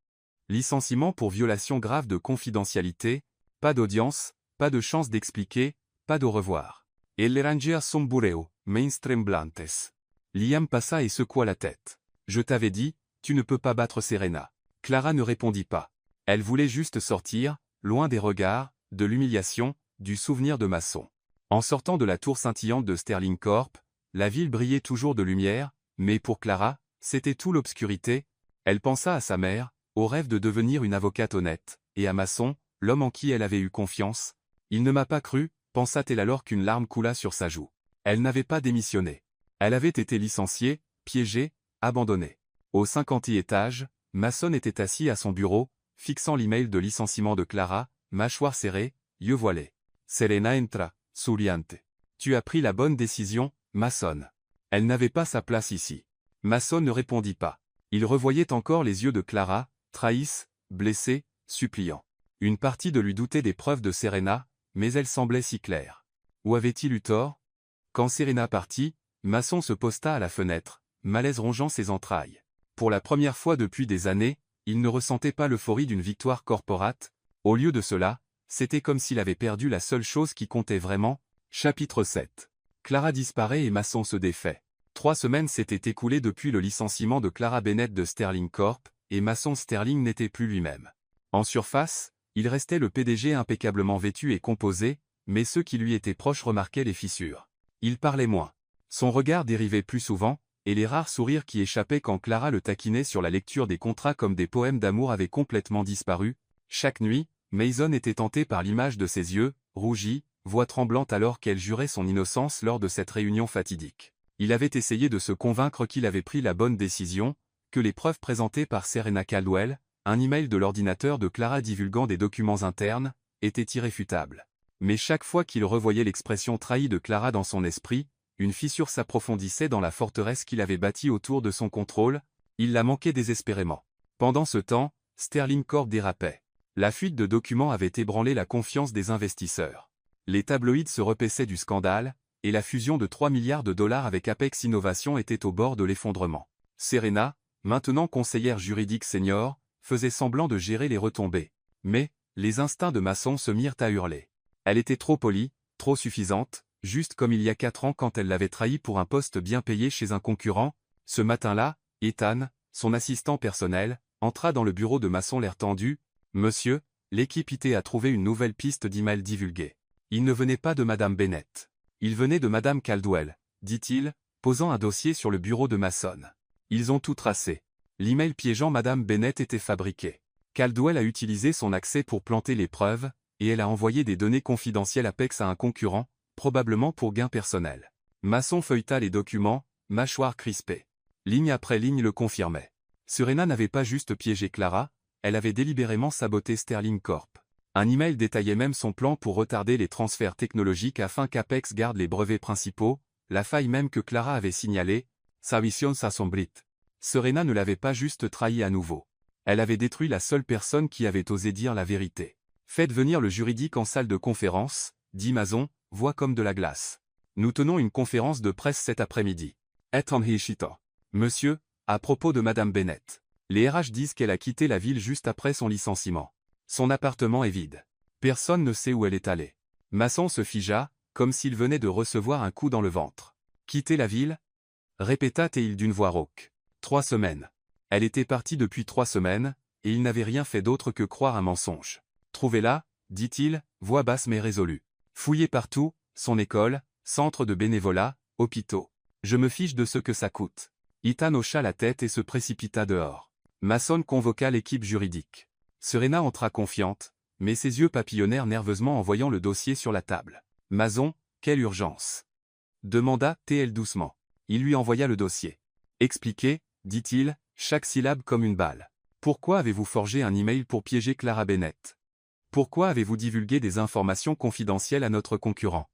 Speaker 1: Licenciement pour violation grave de confidentialité, pas d'audience, pas de chance d'expliquer, pas d'au revoir. El ranger sombureo, mainstream blantes. Liam passa et secoua la tête. « Je t'avais dit, tu ne peux pas battre Serena. » Clara ne répondit pas. Elle voulait juste sortir, loin des regards, de l'humiliation, du souvenir de Mason. En sortant de la tour scintillante de Sterling Corp, la ville brillait toujours de lumière, mais pour Clara, c'était tout l'obscurité. Elle pensa à sa mère, au rêve de devenir une avocate honnête, et à Mason, l'homme en qui elle avait eu confiance. Il ne m'a pas cru, pensa-t-elle alors qu'une larme coula sur sa joue. Elle n'avait pas démissionné. Elle avait été licenciée, piégée, abandonnée. Au 50e étage, Mason était assis à son bureau, fixant l'email de licenciement de Clara, mâchoire serrée, yeux voilés. Serena entra, souriante. « Tu as pris la bonne décision, Mason. Elle n'avait pas sa place ici. » Mason ne répondit pas. Il revoyait encore les yeux de Clara, trahisse, blessée, suppliant. Une partie de lui doutait des preuves de Serena, mais elles semblaient si claires. Où avait-il eu tort? Quand Serena partit, Mason se posta à la fenêtre, malaise rongeant ses entrailles. Pour la première fois depuis des années, il ne ressentait pas l'euphorie d'une victoire corporate. Au lieu de cela, c'était comme s'il avait perdu la seule chose qui comptait vraiment. Chapitre 7. Clara disparaît et Mason se défait. 3 semaines s'étaient écoulées depuis le licenciement de Clara Bennett de Sterling Corp, et Mason Sterling n'était plus lui-même. En surface, il restait le PDG impeccablement vêtu et composé, mais ceux qui lui étaient proches remarquaient les fissures. Il parlait moins. Son regard dérivait plus souvent, et les rares sourires qui échappaient quand Clara le taquinait sur la lecture des contrats comme des poèmes d'amour avaient complètement disparu. Chaque nuit, Mason était tentée par l'image de ses yeux, rougis, voix tremblante alors qu'elle jurait son innocence lors de cette réunion fatidique. Il avait essayé de se convaincre qu'il avait pris la bonne décision, que les preuves présentées par Serena Caldwell, un email de l'ordinateur de Clara divulguant des documents internes, étaient irréfutables. Mais chaque fois qu'il revoyait l'expression trahie de Clara dans son esprit, une fissure s'approfondissait dans la forteresse qu'il avait bâtie autour de son contrôle. Il la manquait désespérément. Pendant ce temps, Sterling Corp dérapait. La fuite de documents avait ébranlé la confiance des investisseurs. Les tabloïds se repaissaient du scandale, et la fusion de 3 milliards de dollars avec Apex Innovation était au bord de l'effondrement. Serena, maintenant conseillère juridique senior, faisait semblant de gérer les retombées. Mais, les instincts de Mason se mirent à hurler. Elle était trop polie, trop suffisante, juste comme il y a 4 ans quand elle l'avait trahi pour un poste bien payé chez un concurrent. Ce matin-là, Ethan, son assistant personnel, entra dans le bureau de Mason l'air tendu. « Monsieur, l'équipe IT a trouvé une nouvelle piste d'email divulguée. Il ne venait pas de Madame Bennett. Il venait de Madame Caldwell, dit-il, posant un dossier sur le bureau de Mason. Ils ont tout tracé. L'email piégeant Madame Bennett était fabriqué. Caldwell a utilisé son accès pour planter les preuves, et elle a envoyé des données confidentielles Apex à un concurrent, probablement pour gain personnel. Mason feuilleta les documents, mâchoire crispée. Ligne après ligne le confirmait. Serena n'avait pas juste piégé Clara, elle avait délibérément saboté Sterling Corp. Un email détaillait même son plan pour retarder les transferts technologiques afin qu'Apex garde les brevets principaux, la faille même que Clara avait signalée, sa vision s'assombrite. Serena ne l'avait pas juste trahi à nouveau. Elle avait détruit la seule personne qui avait osé dire la vérité. Faites venir le juridique en salle de conférence, dit Mason, voix comme de la glace. Nous tenons une conférence de presse cet après-midi. Monsieur, à propos de Madame Bennett. Les RH disent qu'elle a quitté la ville juste après son licenciement. Son appartement est vide. Personne ne sait où elle est allée. Mason se comme s'il venait de recevoir un coup dans le ventre. Quitter la ville? Répéta-t-il d'une voix rauque. 3 semaines. Elle était partie depuis 3 semaines, et il n'avait rien fait d'autre que croire un mensonge. Trouvez-la, dit-il, voix basse mais résolue. Fouillez partout, son école, centre de bénévolat, hôpitaux. Je me fiche de ce que ça coûte. Ethan hocha la tête et se précipita dehors. Mason convoqua l'équipe juridique. Serena entra confiante, mais ses yeux papillonnèrent nerveusement en voyant le dossier sur la table. Mason, quelle urgence? Demanda T.L. doucement. Il lui envoya le dossier. Expliquez, dit-il, chaque syllabe comme une balle. Pourquoi avez-vous forgé un email pour piéger Clara Bennett? Pourquoi avez-vous divulgué des informations confidentielles à notre concurrent?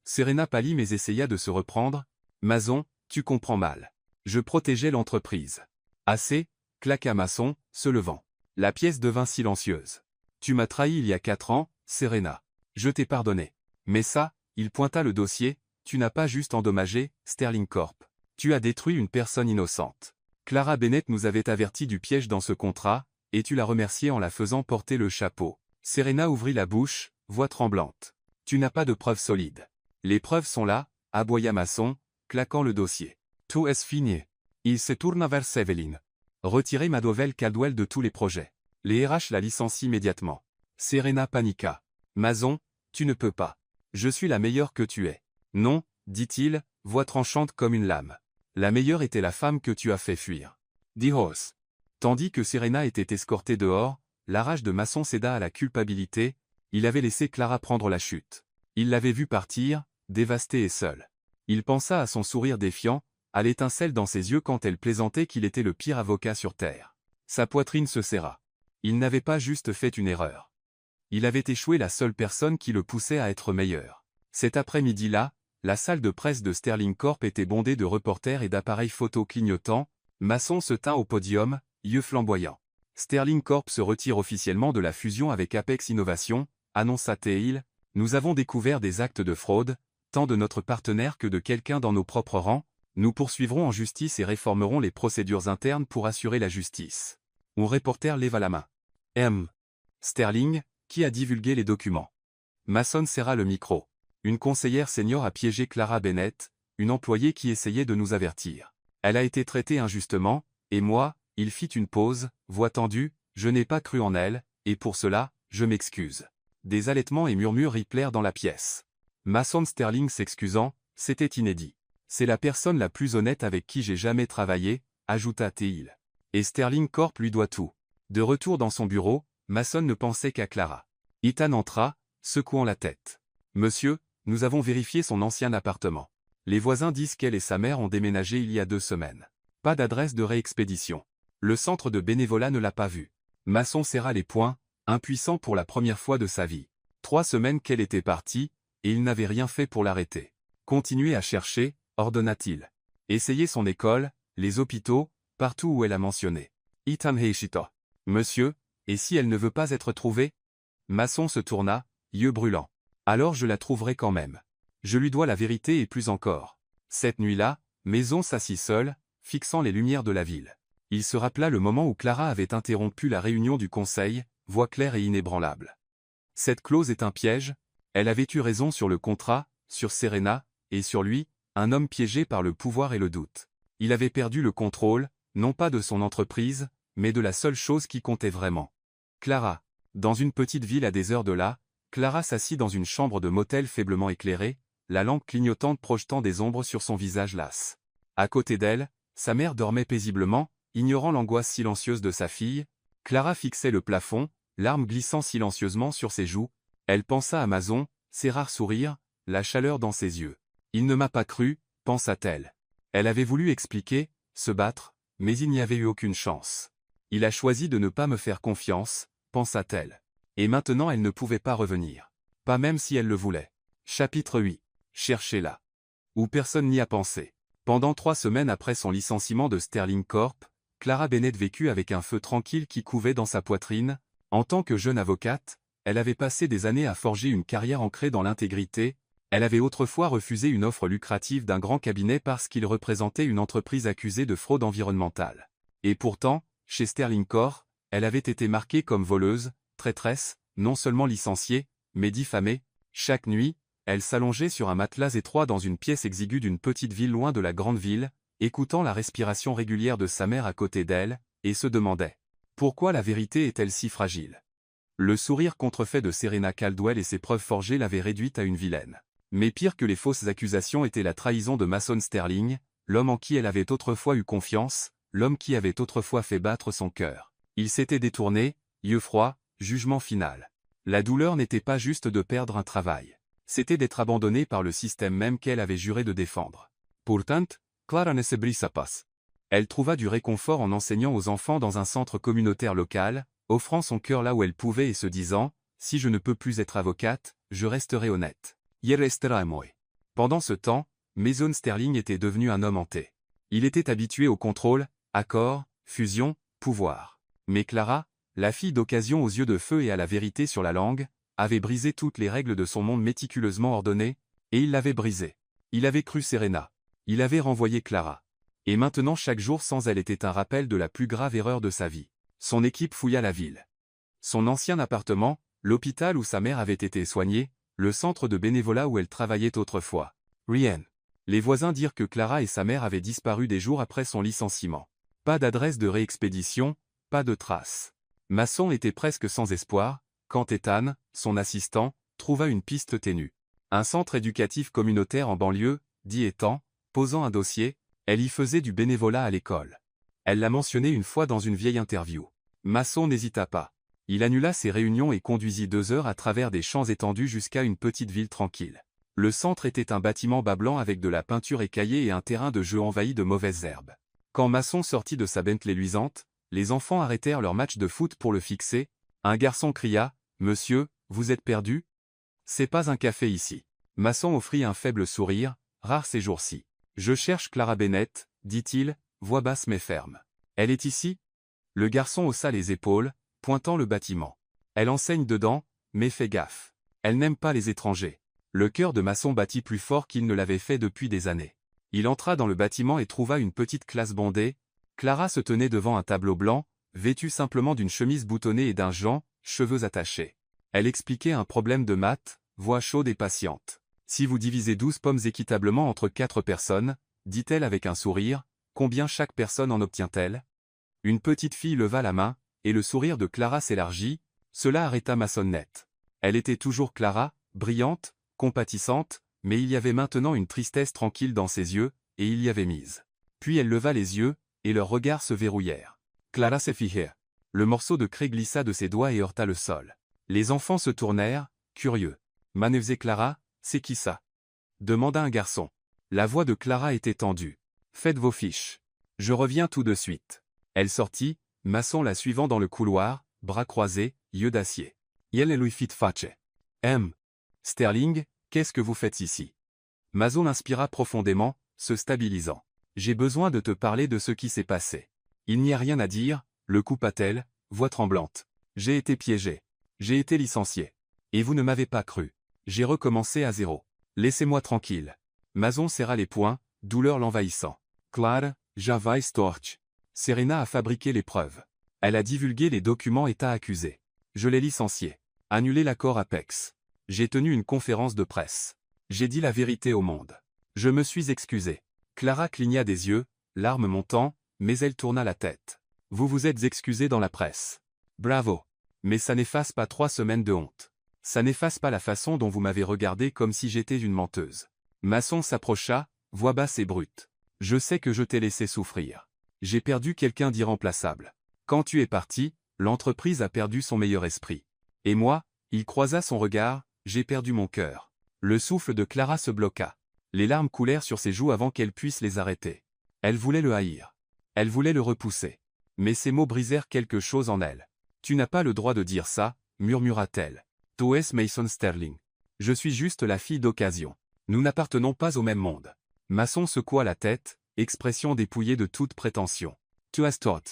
Speaker 1: Serena pâlit mais essaya de se reprendre. Mason, tu comprends mal. Je protégeais l'entreprise. Assez, claqua Mason, se levant. La pièce devint silencieuse. Tu m'as trahi il y a 4 ans, Serena. Je t'ai pardonné. Mais ça, il pointa le dossier, tu n'as pas juste endommagé Sterling Corp. Tu as détruit une personne innocente. Clara Bennett nous avait averti du piège dans ce contrat, et tu l'as remerciée en la faisant porter le chapeau. Serena ouvrit la bouche, voix tremblante. Tu n'as pas de preuves solides. Les preuves sont là, aboya Mason, claquant le dossier. Tout est fini. Il se tourna vers Evelyn. Retirez Mademoiselle Caldwell de tous les projets. Les RH la licencient immédiatement. Serena paniqua. Mason, tu ne peux pas. Je suis la meilleure que tu aies. Non, dit-il, voix tranchante comme une lame. La meilleure était la femme que tu as fait fuir. Dit Ross. Tandis que Serena était escortée dehors, la rage de Mason céda à la culpabilité, il avait laissé Clara prendre la chute. Il l'avait vue partir, dévastée et seule. Il pensa à son sourire défiant, à l'étincelle dans ses yeux quand elle plaisantait qu'il était le pire avocat sur terre. Sa poitrine se serra. Il n'avait pas juste fait une erreur. Il avait échoué la seule personne qui le poussait à être meilleur. Cet après-midi-là, la salle de presse de Sterling Corp était bondée de reporters et d'appareils photo clignotants. Mason se tint au podium, yeux flamboyants. Sterling Corp se retire officiellement de la fusion avec Apex Innovation, annonça T.Hill. Nous avons découvert des actes de fraude, tant de notre partenaire que de quelqu'un dans nos propres rangs. Nous poursuivrons en justice et réformerons les procédures internes pour assurer la justice. Un reporter leva la main. Sterling, qui a divulgué les documents? Mason serra le micro. Une conseillère senior a piégé Clara Bennett, une employée qui essayait de nous avertir. Elle a été traitée injustement, et moi, il fit une pause, voix tendue, je n'ai pas cru en elle, et pour cela, je m'excuse. Des halètements et murmures riplèrent dans la pièce. Mason Sterling s'excusant, c'était inédit. C'est la personne la plus honnête avec qui j'ai jamais travaillé, ajouta T.Hill. Et Sterling Corp lui doit tout. De retour dans son bureau, Mason ne pensait qu'à Clara. Ethan entra, secouant la tête. Monsieur, nous avons vérifié son ancien appartement. Les voisins disent qu'elle et sa mère ont déménagé il y a 2 semaines. Pas d'adresse de réexpédition. Le centre de bénévolat ne l'a pas vue. Mason serra les poings, impuissant pour la première fois de sa vie. 3 semaines qu'elle était partie, et il n'avait rien fait pour l'arrêter. Continuez à chercher, ordonna-t-il. Essayez son école, les hôpitaux, partout où elle a mentionné. Ethan Heishito. Monsieur, et si elle ne veut pas être trouvée? Mason se tourna, yeux brûlants. Alors je la trouverai quand même. Je lui dois la vérité et plus encore. Cette nuit-là, Mason s'assit seul, fixant les lumières de la ville. Il se rappela le moment où Clara avait interrompu la réunion du conseil, voix claire et inébranlable. Cette clause est un piège, elle avait eu raison sur le contrat, sur Serena, et sur lui, un homme piégé par le pouvoir et le doute. Il avait perdu le contrôle, non pas de son entreprise, mais de la seule chose qui comptait vraiment. Clara. Dans une petite ville à des heures de là, Clara s'assit dans une chambre de motel faiblement éclairée, la lampe clignotante projetant des ombres sur son visage las. À côté d'elle, sa mère dormait paisiblement, ignorant l'angoisse silencieuse de sa fille. Clara fixait le plafond, larmes glissant silencieusement sur ses joues. Elle pensa à Mason, ses rares sourires, la chaleur dans ses yeux. Il ne m'a pas cru, pensa-t-elle. Elle avait voulu expliquer, se battre, mais il n'y avait eu aucune chance. Il a choisi de ne pas me faire confiance, pensa-t-elle. Et maintenant elle ne pouvait pas revenir. Pas même si elle le voulait. Chapitre 8. Cherchez-la. Où personne n'y a pensé. Pendant 3 semaines après son licenciement de Sterling Corp, Clara Bennett vécut avec un feu tranquille qui couvait dans sa poitrine. En tant que jeune avocate, elle avait passé des années à forger une carrière ancrée dans l'intégrité. Elle avait autrefois refusé une offre lucrative d'un grand cabinet parce qu'il représentait une entreprise accusée de fraude environnementale. Et pourtant, chez Sterling Corp, elle avait été marquée comme voleuse, traîtresse, non seulement licenciée, mais diffamée. Chaque nuit, elle s'allongeait sur un matelas étroit dans une pièce exiguë d'une petite ville loin de la grande ville, écoutant la respiration régulière de sa mère à côté d'elle, et se demandait « Pourquoi la vérité est-elle si fragile ?» Le sourire contrefait de Serena Caldwell et ses preuves forgées l'avaient réduite à une vilaine. Mais pire que les fausses accusations était la trahison de Mason Sterling, l'homme en qui elle avait autrefois eu confiance, l'homme qui avait autrefois fait battre son cœur. Il s'était détourné, yeux froids, jugement final. La douleur n'était pas juste de perdre un travail. C'était d'être abandonnée par le système même qu'elle avait juré de défendre. Pourtant, Clara ne se brisa pas. Elle trouva du réconfort en enseignant aux enfants dans un centre communautaire local, offrant son cœur là où elle pouvait et se disant « Si je ne peux plus être avocate, je resterai honnête. Je resterai moi ». Pendant ce temps, Mason Sterling était devenu un homme hanté. Il était habitué au contrôle, accord, fusion, pouvoir. Mais Clara, la fille d'occasion aux yeux de feu et à la vérité sur la langue, avait brisé toutes les règles de son monde méticuleusement ordonné, et il l'avait brisée. Il avait cru Serena. Il avait renvoyé Clara. Et maintenant chaque jour sans elle était un rappel de la plus grave erreur de sa vie. Son équipe fouilla la ville. Son ancien appartement, l'hôpital où sa mère avait été soignée, le centre de bénévolat où elle travaillait autrefois. Rien. Les voisins dirent que Clara et sa mère avaient disparu des jours après son licenciement. Pas d'adresse de réexpédition, pas de traces. Mason était presque sans espoir, quand Ethan, son assistant, trouva une piste ténue. Un centre éducatif communautaire en banlieue, dit Ethan, posant un dossier, elle y faisait du bénévolat à l'école. Elle l'a mentionné une fois dans une vieille interview. Mason n'hésita pas. Il annula ses réunions et conduisit 2 heures à travers des champs étendus jusqu'à une petite ville tranquille. Le centre était un bâtiment bas blanc avec de la peinture écaillée et un terrain de jeu envahi de mauvaises herbes. Quand Mason sortit de sa Bentley luisante, les enfants arrêtèrent leur match de foot pour le fixer. Un garçon cria « Monsieur, vous êtes perdu ? C'est pas un café ici. » Mason offrit un faible sourire, rare ces jours-ci. « Je cherche Clara Bennett, dit-il, voix basse mais ferme. Elle est ici ?» Le garçon haussa les épaules, pointant le bâtiment. « Elle enseigne dedans, mais fais gaffe. Elle n'aime pas les étrangers. » Le cœur de Mason battit plus fort qu'il ne l'avait fait depuis des années. Il entra dans le bâtiment et trouva une petite classe bondée. Clara se tenait devant un tableau blanc, vêtue simplement d'une chemise boutonnée et d'un gant, cheveux attachés. Elle expliquait un problème de maths, voix chaude et patiente. « Si vous divisez 12 pommes équitablement entre 4 personnes, dit-elle avec un sourire, combien chaque personne en obtient-elle » Une petite fille leva la main, et le sourire de Clara s'élargit. Cela arrêta Mason net. Elle était toujours Clara, brillante, compatissante, mais il y avait maintenant une tristesse tranquille dans ses yeux, et il y avait mise. Puis elle leva les yeux, et leurs regards se verrouillèrent. Clara se fija. Le morceau de craie glissa de ses doigts et heurta le sol. Les enfants se tournèrent, curieux. « Manevzé Clara, c'est qui ça ?» demanda un garçon. La voix de Clara était tendue. « Faites vos fiches. Je reviens tout de suite. » Elle sortit, Mason la suivant dans le couloir, bras croisés, yeux d'acier. « Yel lui fit face. M. Sterling, qu'est-ce que vous faites ici ?» Mason inspira profondément, se stabilisant. « J'ai besoin de te parler de ce qui s'est passé. » « Il n'y a rien à dire, » le coupa-t-elle, voix tremblante. « J'ai été piégée. J'ai été licenciée. Et vous ne m'avez pas cru. J'ai recommencé à zéro. Laissez-moi tranquille. » Mason serra les poings, douleur l'envahissant. « Clara, j'avais torch. Serena a fabriqué les preuves. Elle a divulgué les documents et t'a accusé. Je l'ai licenciée. Annulé l'accord Apex. J'ai tenu une conférence de presse. J'ai dit la vérité au monde. Je me suis excusé. » Clara cligna des yeux, larmes montant, mais elle tourna la tête. « Vous vous êtes excusé dans la presse. Bravo. Mais ça n'efface pas 3 semaines de honte. Ça n'efface pas la façon dont vous m'avez regardé comme si j'étais une menteuse. Masson s'approcha, voix basse et brute. Je sais que je t'ai laissé souffrir. J'ai perdu quelqu'un d'irremplaçable. Quand tu es parti, l'entreprise a perdu son meilleur esprit. Et moi, il croisa son regard, j'ai perdu mon cœur. Le souffle de Clara se bloqua. Les larmes coulèrent sur ses joues avant qu'elle puisse les arrêter. Elle voulait le haïr. Elle voulait le repousser. Mais ces mots brisèrent quelque chose en elle. Tu n'as pas le droit de dire ça, murmura-t-elle. Tu es Mason Sterling. Je suis juste la fille d'occasion. Nous n'appartenons pas au même monde. Masson secoua la tête, expression dépouillée de toute prétention. Tu as tort.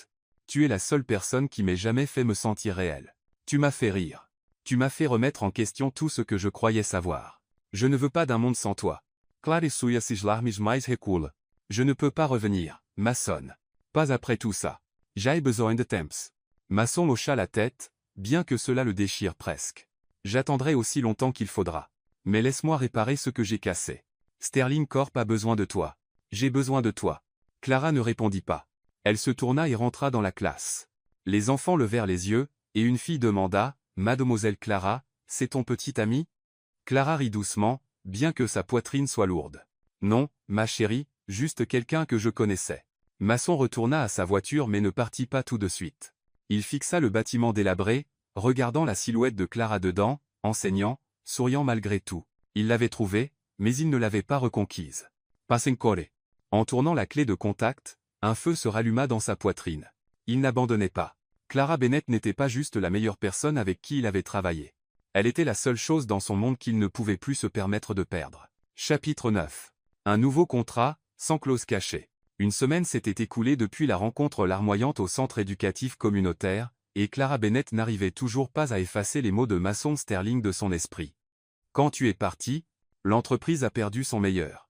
Speaker 1: Tu es la seule personne qui m'ait jamais fait me sentir réel. Tu m'as fait rire. Tu m'as fait remettre en question tout ce que je croyais savoir. Je ne veux pas d'un monde sans toi. Clare suyas larmes mais recule. Je ne peux pas revenir, Masson. Pas après tout ça. J'ai besoin de temps. Masson hocha la tête, bien que cela le déchire presque. J'attendrai aussi longtemps qu'il faudra. Mais laisse-moi réparer ce que j'ai cassé. Sterling Corp a besoin de toi. J'ai besoin de toi. Clara ne répondit pas. Elle se tourna et rentra dans la classe. Les enfants levèrent les yeux, et une fille demanda, « Mademoiselle Clara, c'est ton petit ami ?» Clara rit doucement, bien que sa poitrine soit lourde. « Non, ma chérie, juste quelqu'un que je connaissais. » Masson retourna à sa voiture mais ne partit pas tout de suite. Il fixa le bâtiment délabré, regardant la silhouette de Clara dedans, enseignant, souriant malgré tout. Il l'avait trouvée, mais il ne l'avait pas reconquise. Passencore. En tournant la clé de contact, un feu se ralluma dans sa poitrine. Il n'abandonnait pas. Clara Bennett n'était pas juste la meilleure personne avec qui il avait travaillé. Elle était la seule chose dans son monde qu'il ne pouvait plus se permettre de perdre. Chapitre 9. Un nouveau contrat, sans clause cachée. Une semaine s'était écoulée depuis la rencontre larmoyante au centre éducatif communautaire, et Clara Bennett n'arrivait toujours pas à effacer les mots de Mason Sterling de son esprit. Quand tu es parti, l'entreprise a perdu son meilleur.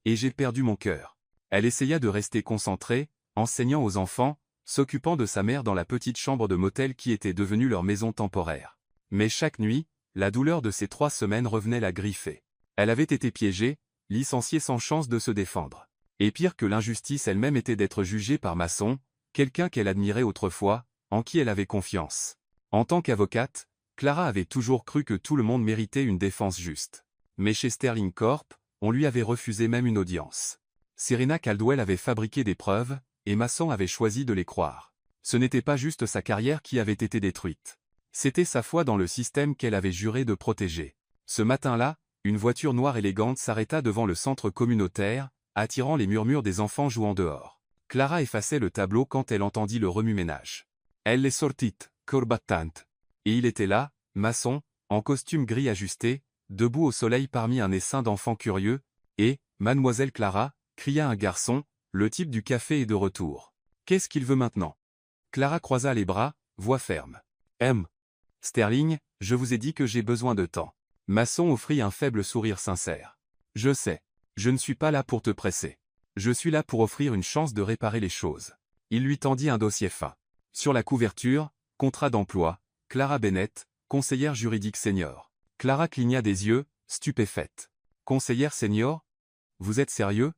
Speaker 1: Et j'ai perdu mon cœur. Elle essaya de rester concentrée, enseignant aux enfants, s'occupant de sa mère dans la petite chambre de motel qui était devenue leur maison temporaire. Mais chaque nuit, la douleur de ces 3 semaines revenait la griffer. Elle avait été piégée, licenciée sans chance de se défendre. Et pire que l'injustice elle-même était d'être jugée par Masson, quelqu'un qu'elle admirait autrefois, en qui elle avait confiance. En tant qu'avocate, Clara avait toujours cru que tout le monde méritait une défense juste. Mais chez Sterling Corp, on lui avait refusé même une audience. Serena Caldwell avait fabriqué des preuves, et Masson avait choisi de les croire. Ce n'était pas juste sa carrière qui avait été détruite. C'était sa foi dans le système qu'elle avait juré de protéger. Ce matin-là, une voiture noire élégante s'arrêta devant le centre communautaire, attirant les murmures des enfants jouant dehors. Clara effaçait le tableau quand elle entendit le remue-ménage. Elle les sortit, corbattante. Et il était là, Masson, en costume gris ajusté, debout au soleil parmi un essaim d'enfants curieux, et, Mademoiselle Clara, cria un garçon, le type du café est de retour. Qu'est-ce qu'il veut maintenant? Clara croisa les bras, voix ferme. Sterling, je vous ai dit que j'ai besoin de temps. Masson offrit un faible sourire sincère. Je sais. Je ne suis pas là pour te presser. Je suis là pour offrir une chance de réparer les choses. Il lui tendit un dossier fin. Sur la couverture, contrat d'emploi, Clara Bennett, conseillère juridique senior. Clara cligna des yeux, stupéfaite. Conseillère senior? Vous êtes sérieux?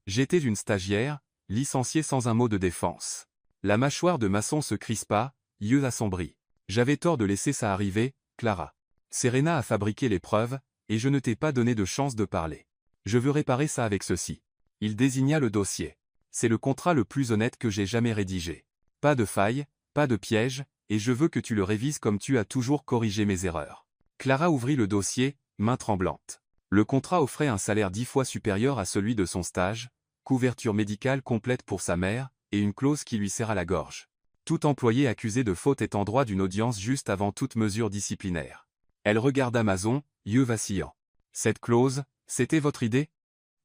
Speaker 1: J'étais une stagiaire, licenciée sans un mot de défense. La mâchoire de Masson se crispa, yeux assombris. J'avais tort de laisser ça arriver, Clara. Serena a fabriqué les preuves, et je ne t'ai pas donné de chance de parler. Je veux réparer ça avec ceci. Il désigna le dossier. C'est le contrat le plus honnête que j'ai jamais rédigé. Pas de faille, pas de piège, et je veux que tu le révises comme tu as toujours corrigé mes erreurs. Clara ouvrit le dossier, main tremblante. Le contrat offrait un salaire 10 fois supérieur à celui de son stage, couverture médicale complète pour sa mère, et une clause qui lui serra la gorge. Tout employé accusé de faute est en droit d'une audience juste avant toute mesure disciplinaire. Elle regarda Mason, yeux vacillants. Cette clause, c'était votre idée?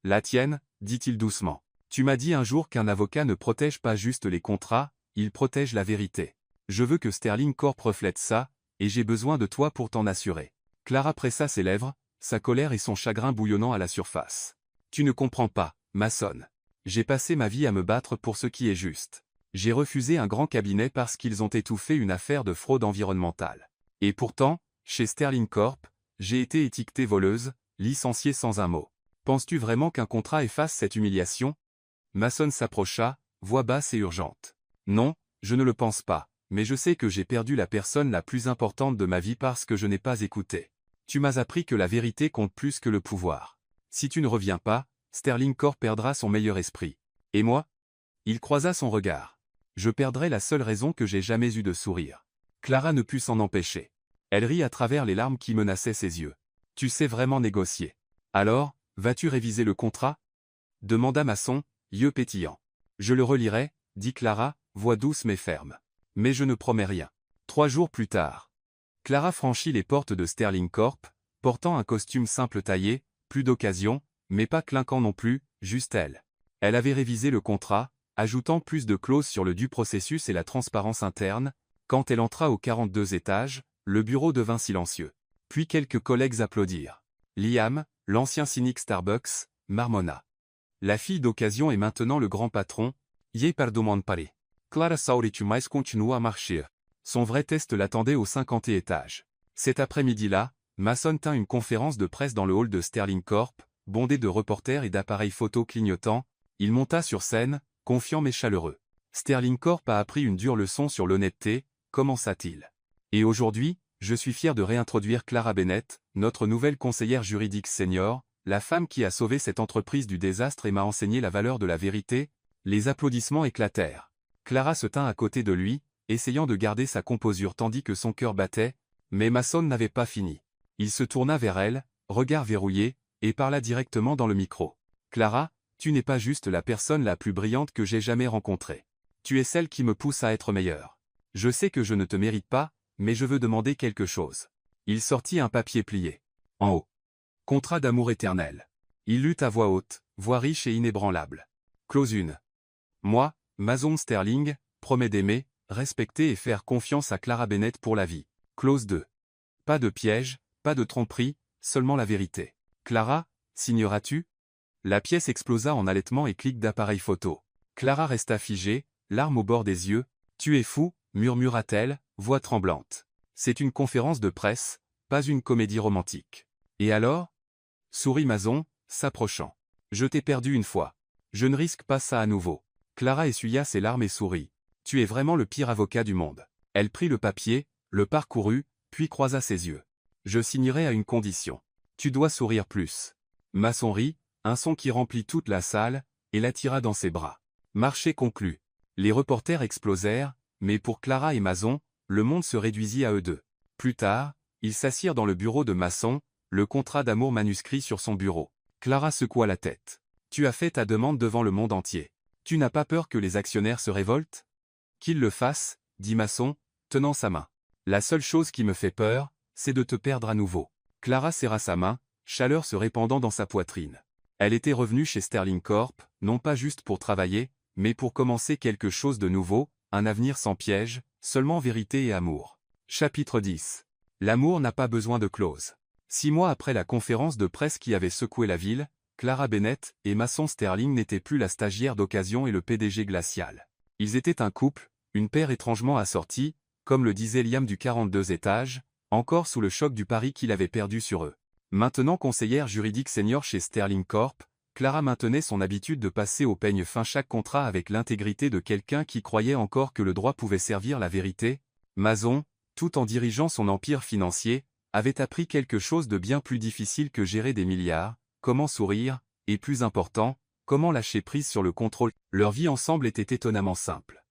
Speaker 1: La tienne, dit-il doucement. Tu m'as dit un jour qu'un avocat ne protège pas juste les contrats, il protège la vérité. Je veux que Sterling Corp reflète ça, et j'ai besoin de toi pour t'en assurer. Clara pressa ses lèvres, sa colère et son chagrin bouillonnant à la surface. Tu ne comprends pas, Masson. J'ai passé ma vie à me battre pour ce qui est juste. J'ai refusé un grand cabinet parce qu'ils ont étouffé une affaire de fraude environnementale. Et pourtant, chez Sterling Corp, j'ai été étiquetée voleuse, licenciée sans un mot. Penses-tu vraiment qu'un contrat efface cette humiliation? Masson s'approcha, voix basse et urgente. Non, je ne le pense pas, mais je sais que j'ai perdu la personne la plus importante de ma vie parce que je n'ai pas écouté. Tu m'as appris que la vérité compte plus que le pouvoir. Si tu ne reviens pas, Sterling Corp perdra son meilleur esprit. Et moi? Il croisa son regard. Je perdrai la seule raison que j'ai jamais eue de sourire. Clara ne put s'en empêcher. Elle rit à travers les larmes qui menaçaient ses yeux. Tu sais vraiment négocier. Alors, vas-tu réviser le contrat? Demanda Masson, yeux pétillants. Je le relirai, dit Clara, voix douce mais ferme. Mais je ne promets rien. 3 jours plus tard. Clara franchit les portes de Sterling Corp, portant un costume simple taillé, plus d'occasion, mais pas clinquant non plus, juste elle. Elle avait révisé le contrat, ajoutant plus de clauses sur le due processus et la transparence interne. Quand elle entra au 42 étage, le bureau devint silencieux. Puis quelques collègues applaudirent. Liam, l'ancien cynique Starbucks, marmonna. La fille d'occasion est maintenant le grand patron. Ye perdoman pare. Clara sauritu mais continua a marcher. Son vrai test l'attendait au 50e étage. Cet après-midi-là, Masson tint une conférence de presse dans le hall de Sterling Corp, bondé de reporters et d'appareils photo clignotants. Il monta sur scène, confiant mais chaleureux. Sterling Corp a appris une dure leçon sur l'honnêteté, commença-t-il. Et aujourd'hui, je suis fier de réintroduire Clara Bennett, notre nouvelle conseillère juridique senior, la femme qui a sauvé cette entreprise du désastre et m'a enseigné la valeur de la vérité. Les applaudissements éclatèrent. Clara se tint à côté de lui, essayant de garder sa composure tandis que son cœur battait, mais Masson n'avait pas fini. Il se tourna vers elle, regard verrouillé, et parla directement dans le micro. Clara, tu n'es pas juste la personne la plus brillante que j'ai jamais rencontrée. Tu es celle qui me pousse à être meilleur. Je sais que je ne te mérite pas, mais je veux demander quelque chose. Il sortit un papier plié. En haut. Contrat d'amour éternel. Il lut à voix haute, voix riche et inébranlable. Clause 1. Moi, Mason Sterling, promets d'aimer, respecter et faire confiance à Clara Bennett pour la vie. Clause 2. Pas de piège, pas de tromperie, seulement la vérité. Clara, signeras-tu? La pièce explosa en halètements et clics d'appareil photo. Clara resta figée, larmes au bord des yeux. Tu es fou, murmura-t-elle, voix tremblante. C'est une conférence de presse, pas une comédie romantique. Et alors? Sourit Mason, s'approchant. Je t'ai perdu une fois. Je ne risque pas ça à nouveau. Clara essuya ses larmes et sourit. Tu es vraiment le pire avocat du monde. Elle prit le papier, le parcourut, puis croisa ses yeux. Je signerai à une condition. Tu dois sourire plus. Masson rit, un son qui remplit toute la salle, et l'attira dans ses bras. Marché conclu. Les reporters explosèrent, mais pour Clara et Mason, le monde se réduisit à eux deux. Plus tard, ils s'assirent dans le bureau de Masson, le contrat d'amour manuscrit sur son bureau. Clara secoua la tête. Tu as fait ta demande devant le monde entier. Tu n'as pas peur que les actionnaires se révoltent? Qu'ils le fassent, dit Masson, tenant sa main. La seule chose qui me fait peur, c'est de te perdre à nouveau. Clara serra sa main, chaleur se répandant dans sa poitrine. Elle était revenue chez Sterling Corp, non pas juste pour travailler, mais pour commencer quelque chose de nouveau, un avenir sans piège, seulement vérité et amour. Chapitre 10. L'amour n'a pas besoin de clause. 6 mois après la conférence de presse qui avait secoué la ville, Clara Bennett et Masson Sterling n'étaient plus la stagiaire d'occasion et le PDG glacial. Ils étaient un couple, une paire étrangement assortie, comme le disait Liam du 42 étages, encore sous le choc du pari qu'il avait perdu sur eux. Maintenant conseillère juridique senior chez Sterling Corp, Clara maintenait son habitude de passer au peigne fin chaque contrat avec l'intégrité de quelqu'un qui croyait encore que le droit pouvait servir la vérité. Mason, tout en dirigeant son empire financier, avait appris quelque chose de bien plus difficile que gérer des milliards, comment sourire, et plus important, comment lâcher prise sur le contrôle. Leur vie ensemble était étonnamment simple.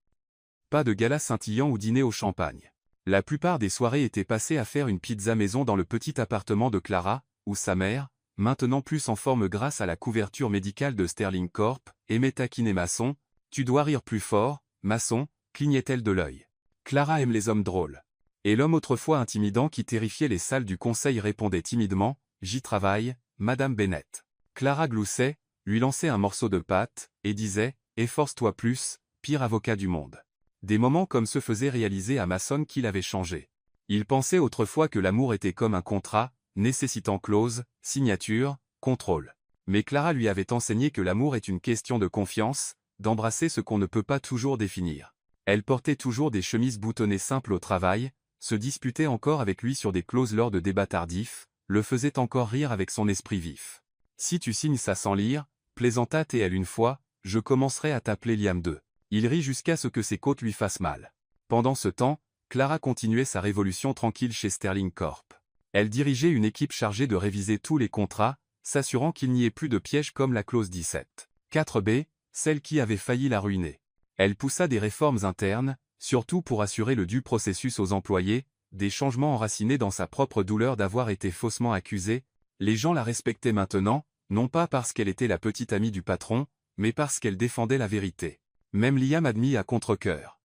Speaker 1: Pas de gala scintillant ou dîner au champagne. La plupart des soirées étaient passées à faire une pizza maison dans le petit appartement de Clara, où sa mère, maintenant plus en forme grâce à la couverture médicale de Sterling Corp, aimait taquiner Masson. Tu dois rire plus fort, Masson, clignait-elle de l'œil. Clara aime les hommes drôles. Et l'homme autrefois intimidant qui terrifiait les salles du conseil répondait timidement, j'y travaille, Madame Bennett. Clara gloussait, lui lançait un morceau de pâte, et disait, efforce-toi plus, pire avocat du monde. Des moments comme ceux faisaient réaliser à Masson qu'il avait changé. Il pensait autrefois que l'amour était comme un contrat, nécessitant clause, signature, contrôle. Mais Clara lui avait enseigné que l'amour est une question de confiance, d'embrasser ce qu'on ne peut pas toujours définir. Elle portait toujours des chemises boutonnées simples au travail, se disputait encore avec lui sur des clauses lors de débats tardifs, le faisait encore rire avec son esprit vif. Si tu signes ça sans lire, plaisanta-t-elle une fois, je commencerai à t'appeler Liam II. Il rit jusqu'à ce que ses côtes lui fassent mal. Pendant ce temps, Clara continuait sa révolution tranquille chez Sterling Corp. Elle dirigeait une équipe chargée de réviser tous les contrats, s'assurant qu'il n'y ait plus de pièges comme la clause 17. 4b, celle qui avait failli la ruiner. Elle poussa des réformes internes, surtout pour assurer le dû processus aux employés, des changements enracinés dans sa propre douleur d'avoir été faussement accusée. Les gens la respectaient maintenant, non pas parce qu'elle était la petite amie du patron, mais parce qu'elle défendait la vérité. Même Liam admit à contre-cœur.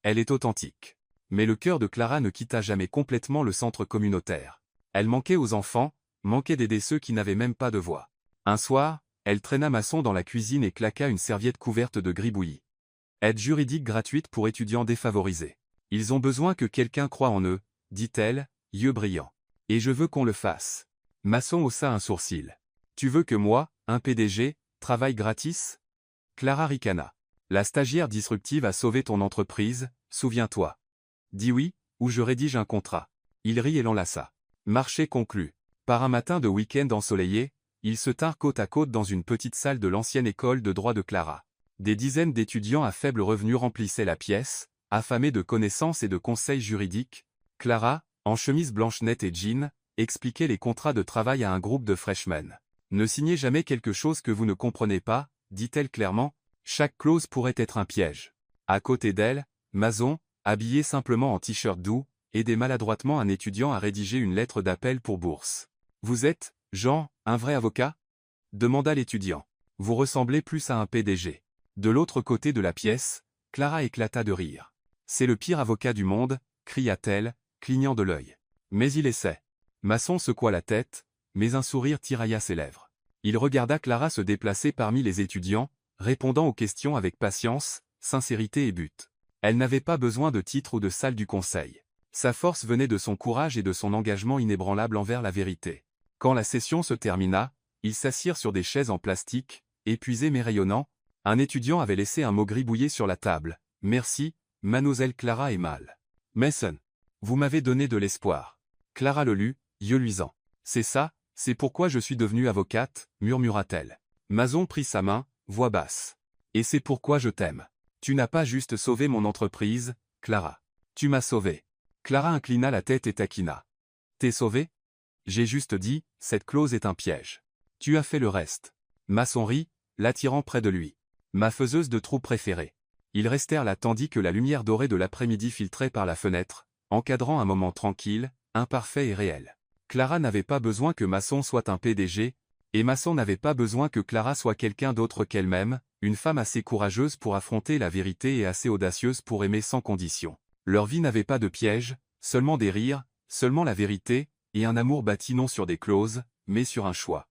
Speaker 1: Elle est authentique. Mais le cœur de Clara ne quitta jamais complètement le centre communautaire. Elle manquait aux enfants, manquait d'aider ceux qui n'avaient même pas de voix. Un soir, elle traîna Masson dans la cuisine et claqua une serviette couverte de gribouillis. Aide juridique gratuite pour étudiants défavorisés. Ils ont besoin que quelqu'un croie en eux, dit-elle, yeux brillants. Et je veux qu'on le fasse. Masson haussa un sourcil. Tu veux que moi, un PDG, travaille gratis? Clara ricana. La stagiaire disruptive a sauvé ton entreprise, souviens-toi. Dis oui, ou je rédige un contrat. Il rit et l'enlaça. Marché conclu. Par un matin de week-end ensoleillé, ils se tinrent côte à côte dans une petite salle de l'ancienne école de droit de Clara. Des dizaines d'étudiants à faible revenu remplissaient la pièce, affamés de connaissances et de conseils juridiques. Clara, en chemise blanche nette et jean, expliquait les contrats de travail à un groupe de freshmen. Ne signez jamais quelque chose que vous ne comprenez pas, dit-elle clairement, chaque clause pourrait être un piège. À côté d'elle, Masson, habillé simplement en t-shirt doux, aidait maladroitement un étudiant à rédiger une lettre d'appel pour bourse. Vous êtes, Jean, un vrai avocat? Demanda l'étudiant. Vous ressemblez plus à un PDG. De l'autre côté de la pièce, Clara éclata de rire. C'est le pire avocat du monde, cria-t-elle, clignant de l'œil. Mais il essaie. Masson secoua la tête, mais un sourire tirailla ses lèvres. Il regarda Clara se déplacer parmi les étudiants, répondant aux questions avec patience, sincérité et but. Elle n'avait pas besoin de titre ou de salle du conseil. Sa force venait de son courage et de son engagement inébranlable envers la vérité. Quand la session se termina, ils s'assirent sur des chaises en plastique, épuisés mais rayonnants. Un étudiant avait laissé un mot gribouillé sur la table. « Merci, mademoiselle Clara Emal. Mason. Vous m'avez donné de l'espoir. » Clara le lut, yeux luisants. « C'est ça, c'est pourquoi je suis devenue avocate, murmura-t-elle. Masson prit sa main, voix basse. « Et c'est pourquoi je t'aime. Tu n'as pas juste sauvé mon entreprise, Clara. Tu m'as sauvée. » Clara inclina la tête et taquina. « T'es sauvée? J'ai juste dit, cette clause est un piège. Tu as fait le reste. » Masson rit, l'attirant près de lui. « Ma faiseuse de trous préférée. » Ils restèrent là tandis que la lumière dorée de l'après-midi filtrait par la fenêtre, encadrant un moment tranquille, imparfait et réel. Clara n'avait pas besoin que Masson soit un PDG, et Masson n'avait pas besoin que Clara soit quelqu'un d'autre qu'elle-même, une femme assez courageuse pour affronter la vérité et assez audacieuse pour aimer sans condition. Leur vie n'avait pas de piège, seulement des rires, seulement la vérité, et un amour bâti non sur des clauses, mais sur un choix.